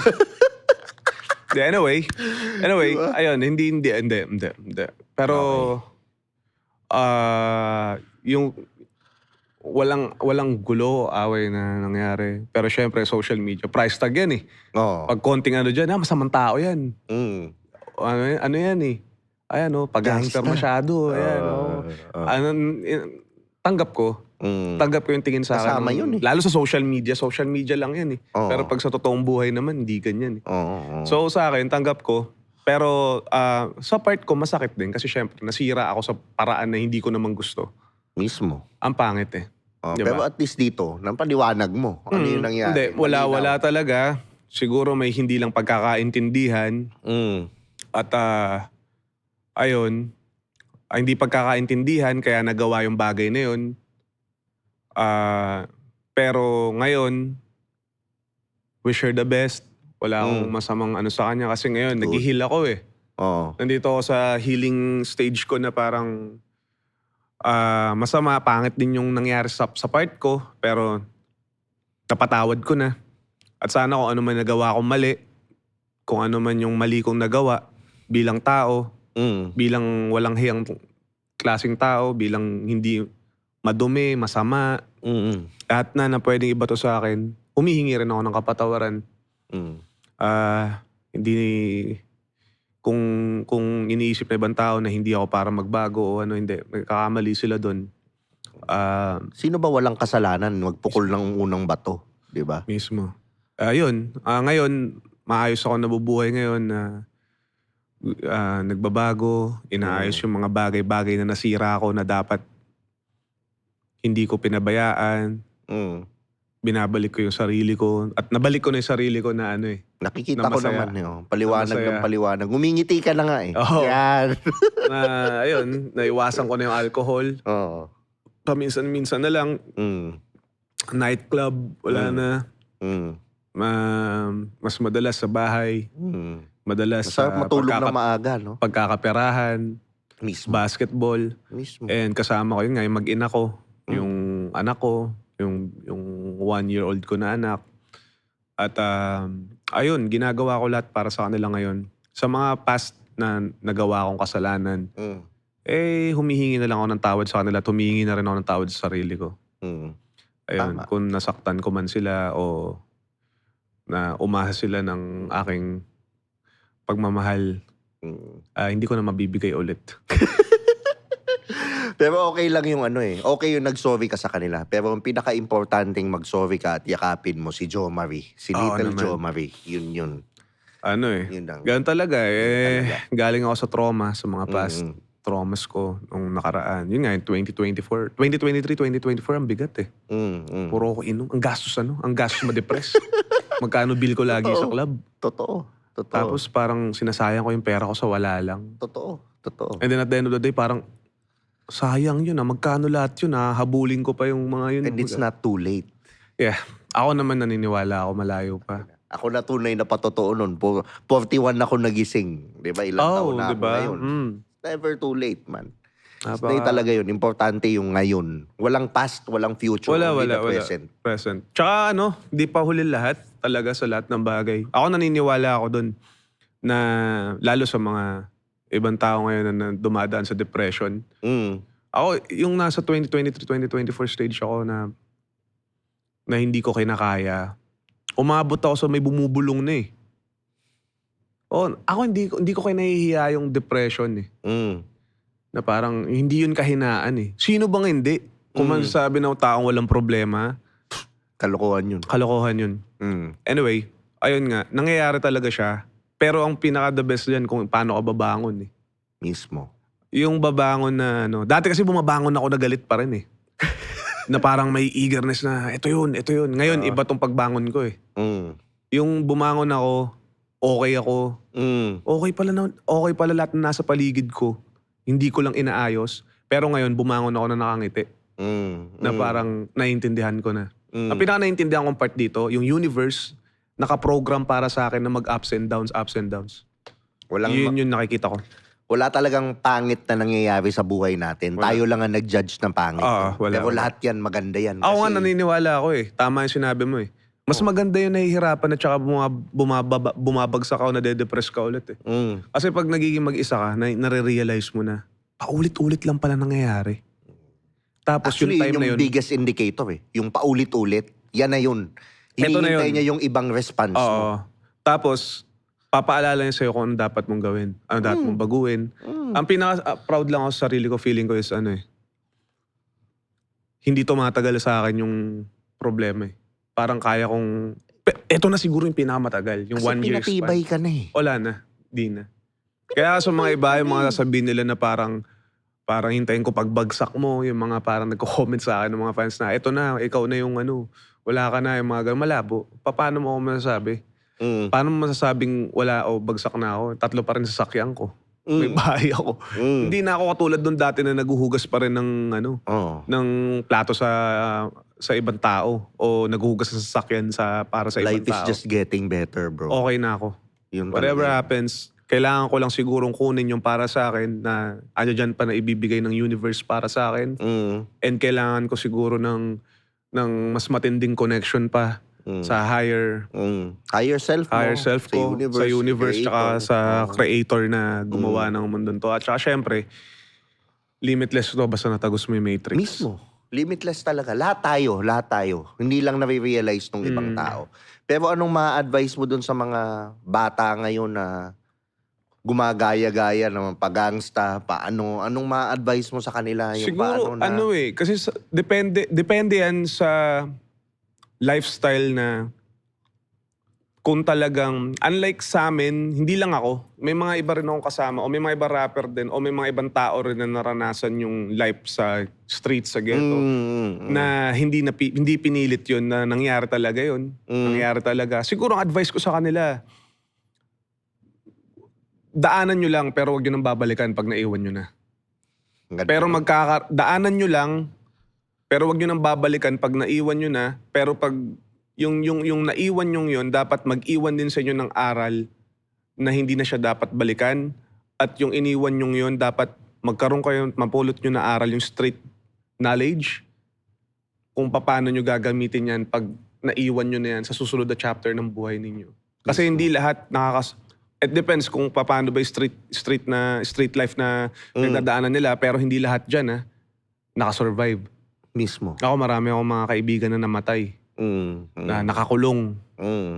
Anyway, Diba? ayun, hindi. Pero, yung walang gulo, away na nangyari. Pero syempre, social media, price tag yan eh. Oo. Pag konting ano dyan, masamang tao yan. Mm. Ano yan eh. Ayan pag-gangster Gangsta. masyado. Ayan tanggap ko. Mm. Tanggap ko yung tingin sa akin. Kasama yun eh. Lalo sa social media lang yan eh. Oo. Pero pag sa totoong buhay naman, hindi ganyan eh. Oo. So sa akin, tanggap ko. Pero sa part ko, masakit din. Kasi syempre, nasira ako sa paraan na hindi ko naman gusto. Mismo. Ang pangit eh. Diba? Pero at least dito, nang paliwanag mo, ano yung nangyari? Hindi, wala Malinaw. talaga. Siguro may hindi lang pagkakaintindihan. Mm. At ayun, hindi pagkakaintindihan kaya nagawa yung bagay na yun. Pero ngayon, wish her the best. Wala akong masamang ano sa kanya kasi ngayon, Good. nag-heal ako eh. Oo. Nandito ako sa healing stage ko na parang masama, pangit din yung nangyari sa part ko. Pero napatawad ko na. At sana kung ano man nagawa kong mali, kung ano man yung mali kong nagawa bilang tao, bilang walang hiyang klaseng tao, bilang hindi madumi, masama, lahat na pwedeng ibato sa akin, humihingi rin ako ng kapatawaran. Hindi, kung iniisip na ibang tao na hindi ako para magbago o ano, hindi, nagkakamali sila doon. Sino ba walang kasalanan magpukol ng unang bato? Diba? Mismo. Yun, ngayon, maayos ako nabubuhay ngayon na nagbabago, inaayos yung mga bagay-bagay na nasira ako na dapat hindi ko pinabayaan. Binabalik ko yung sarili ko. At nabalik ko na yung sarili ko na ano eh. Nakikita Na ko masaya. naman yun. Paliwanag Na masaya. ng paliwanag. Ngumingiti ka na nga eh. Oo. Yan. Na ayun, naiwasan ko na yung alcohol. Oo. Paminsan-minsan na lang, nightclub, wala na. Mas madalas sa bahay. Madalas sa Masarap matulog ng maaga, no? pagkakaperahan, Mismo. basketball. Mismo. And kasama ko yun nga, yung mag-ina ko, yung anak ko, yung 1-year-old ko na anak. At ayun, ginagawa ko lahat para sa kanila ngayon. Sa mga past na nagawa kong kasalanan, humihingi na lang ako ng tawad sa kanila at humihingi na rin ako ng tawad sa sarili ko. Ayun, Tama. kung nasaktan ko man sila o na umasa sila ng aking pagmamahal, hindi ko na mabibigay ulit. Pero okay lang yung ano eh. Okay yung nag-sorry ka sa kanila. Pero ang pinaka-importanting mag-sorry ka at yakapin mo si Jo Marie. Si Oo Little naman. Jo Marie. Yun. Ano eh, Yun lang. ganun talaga eh. talaga. Galing ako sa trauma, sa mga past traumas ko nung nakaraan. Yun nga, 2023, 2024, ang bigat eh. Puro ako inom. Ang gastos ang gastos ma-depress. Magkano bill ko lagi sa club. Totoo. Tapos parang sinasayang ko yung pera ko sa wala lang. Totoo. And then at the end of the day, parang sayang yun magkano lahat yun habulin ko pa yung mga yun. And it's not too late. Yeah. Ako naman naniniwala ako malayo pa. Ako na tunay na patotoo nun. 41 ako nagising. Di ba? Ilang taon na di ako ba? ngayon. Never too late, man. Stay Napaka- talaga yun. Importante yung ngayon. Walang past, walang future. Only the present. Present. Tsaka di pa huli lahat talaga sa lahat ng bagay. Ako naniniwala ako dun na lalo sa mga ibang tao ngayon na dumadaan sa depression. Ako, yung nasa 2023, 2024 stage ako na hindi ko kinakaya. Umabot ako sa may bumubulong na eh. Ako hindi ko kinahihiya yung depression eh. Na parang hindi yun kahinaan eh. Sino bang hindi? Kung masasabi ng taong walang problema, Kalokohan yun. kalokohan yun. Anyway, ayun nga, nangyayari talaga siya. Pero ang pinaka-the best dyan kung paano ka babangon eh. Mismo. Yung babangon na dati kasi bumabangon ako na galit pa rin eh. Na parang may eagerness na, ito yun. Ngayon, iba tong pagbangon ko eh. Yung bumangon ako, okay ako. Okay pala lahat na nasa paligid ko. Hindi ko lang inaayos. Pero ngayon, bumangon ako na nakangiti. Na parang naiintindihan ko na. Ang pinaka-naiintindihan kong part dito, yung universe, nakaprogram para sa akin na mag-ups and downs. Yun yung nakikita ko. Wala talagang pangit na nangyayari sa buhay natin. Wala. Tayo lang ang nag-judge ng pangit. Wala. Pero lahat yan, maganda yan. Ako nga naniniwala ako eh. Tama yung sinabi mo eh. Mas maganda yung nahihirapan at saka bumabagsak ka o nade-depress ka ulit eh. Kasi pag nagiging mag-isa ka, nare-realize mo na, paulit-ulit lang pala nangyayari. Tapos Actually, yung time na yung yun, biggest indicator eh. Yung paulit-ulit, yan na yun. Eto na Hinihintay yun. niya yung ibang response mo. oo. Tapos, papaalala niya sa'yo kung ano dapat mong gawin. Ano dapat mong baguhin. Ang pinaka-proud lang ako sa sarili ko, feeling ko is hindi tumatagal sa akin yung problema eh. Parang kaya kong, eto na siguro yung pinakamatagal. Yung Kasi 1 year pinatibay span. ka na eh. Wala na. Di na. Kaya sa mga iba, yung mga sasabihin nila na parang hintayin ko pagbagsak mo, yung mga parang nagko-comment sa akin ng mga fans na, eto na, ikaw na yung wala ka na, yung mga ganun, malabo. Paano mo ako masasabi? Paano mo masasabing wala o bagsak na ako? 3 pa rin sasakyan ko. May bahay ako. Hindi na ako katulad nung dati na naguhugas pa rin ng ng plato sa ibang tao o naguhugas ng sasakyan para sa ibang Life is tao. just getting better, bro. Okay na ako. Yun Whatever talaga. happens, kailangan ko lang sigurong kunin yung para sa akin na dyan pa na ibibigay ng universe para sa akin. And kailangan ko siguro ng mas matinding connection pa sa higher Higher self mo. ko, sa universe, tsaka creator. sa creator na gumawa ng mundo to. At saka syempre, limitless to basta natagos mo yung Matrix. Mismo. Limitless talaga. Lahat tayo. Hindi lang nare-realize ng ibang tao. Pero anong ma-advise mo dun sa mga bata ngayon na gumagaya-gaya ng pag-gangsta, paano? Anong ma-advise mo sa kanila? Yung Siguro, paano na... kasi depende yan sa lifestyle na kung talagang, unlike sa amin, hindi lang ako, may mga iba rin akong kasama o may mga iba rapper din o may mga ibang tao rin na naranasan yung life sa streets, sa ghetto. Na hindi pinilit yun, na nangyari talaga yun. Nangyari talaga. Siguro ang advice ko sa kanila, daanan nyo lang pero wag nyo nang babalikan pag naiwan nyo na. Pero daanan nyo lang pero wag nyo nang babalikan pag naiwan nyo na. Pero pag yung naiwan nyo yun, dapat mag-iwan din sa inyo ng aral na hindi na siya dapat balikan. At yung iniwan nyo yun, dapat magkaroon kayo, mapulot nyo na aral, yung street knowledge. Kung paano nyo gagamitin yan pag naiwan nyo na yan sa susunod na chapter ng buhay ninyo. Kasi hindi lahat it depends kung paano ba yung street life na nagdadaanan nila, pero hindi lahat dyan nakasurvive. Mismo. Ako marami akong mga kaibigan na namatay, na nakakulong.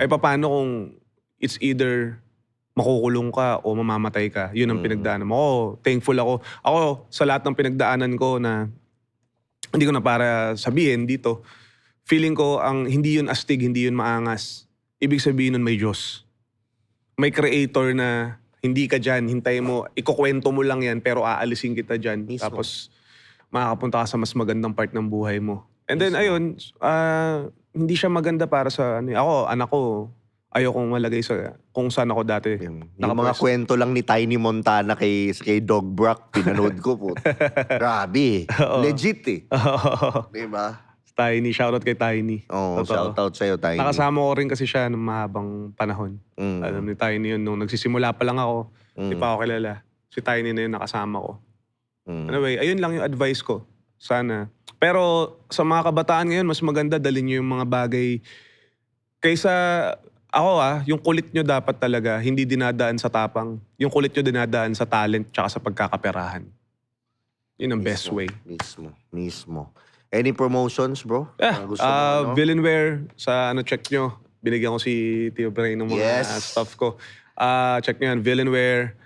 Eh paano kung it's either makukulong ka o mamamatay ka? Yun ang pinagdaanan mo. Ako, thankful ako. Ako, sa lahat ng pinagdaanan ko na hindi ko na para sabihin dito, feeling ko hindi yun astig, hindi yun maangas. Ibig sabihin nun may Diyos. May creator na hindi ka dyan, hintay mo, ikukwento mo lang yan, pero aalisin kita dyan. Mismo. Tapos, makakapunta ka sa mas magandang part ng buhay mo. And then, ayun, hindi siya maganda para sa, anak ko, ayokong malagay sa, kung saan ako dati. Yung mga kwento lang ni Tiny Montana kay Dog Brock, pinanood ko po. Grabe. Legit eh. Diba? Tiny, shoutout kay Tiny. Oo, Totoo. shoutout sa'yo, Tiny. Nakasama ko rin kasi siya ng mahabang panahon. Alam ni Tiny yun, nung nagsisimula pa lang ako, hindi pa ako kilala. Si Tiny na yun nakasama ko. Anyway, ayun lang yung advice ko. Sana. Pero sa mga kabataan ngayon, mas maganda dalhin nyo yung mga bagay. Kaysa, ako yung kulit nyo dapat talaga, hindi dinadaan sa tapang. Yung kulit nyo dinadaan sa talent tsaka sa pagkakaperahan. Yun ang best way. Mismo. Any promotions, bro? Gusto mo, no? Villainware, sa check nyo. Binigyan ko si Tio Bray ng mga stuff ko. Check nyo yan, Villainware.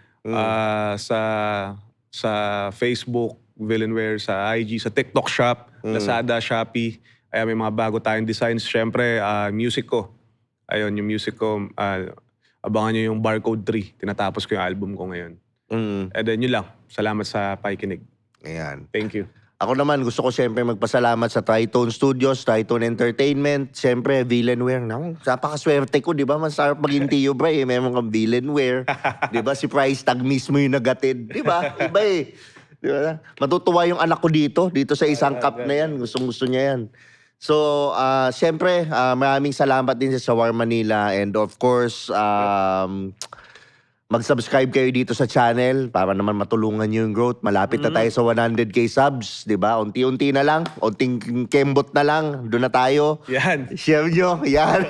Sa Facebook, Villainware, sa IG, sa TikTok Shop, Lazada, Shopee. May mga bago tayong designs. Siyempre, music ko. Ayun, yung music ko. Abangan nyo yung Barcode 3. Tinatapos ko yung album ko ngayon. And then yun lang. Salamat sa pakikinig. Ayan. Thank you. Ako naman, gusto ko siyempre magpasalamat sa Tritone Studios, Tritone Entertainment, siyempre, Villainware. Napakaswerte ko, di ba? Masarap maging Tio Bray, meron kang Villainware. Di ba? Si Price Tag mismo yung nagatid. Di ba? Iba eh. Di ba? Matutuwa yung anak ko dito sa isang cup na yan. Gustong-gusto niya yan. So, siyempre, maraming salamat din sa War Manila. And of course, mag-subscribe kayo dito sa channel para naman matulungan nyo yung growth. Malapit na tayo sa 100k subs, di ba? Unti-unti na lang, unting kembot na lang, doon na tayo. Yan. Share nyo, yan.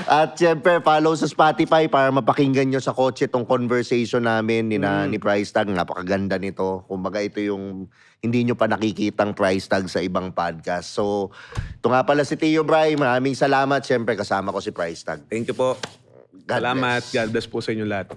At syempre, follow sa Spotify para mapakinggan nyo sa kotse tong conversation namin ni Price Tag. Napakaganda nito. Kumbaga ito yung hindi nyo pa nakikitang price tag sa ibang podcast. So, ito nga pala si Tio Bray. Maraming salamat. Syempre, kasama ko si Price Tag. Thank you po. God Salamat. bless. God bless po sa inyo lahat.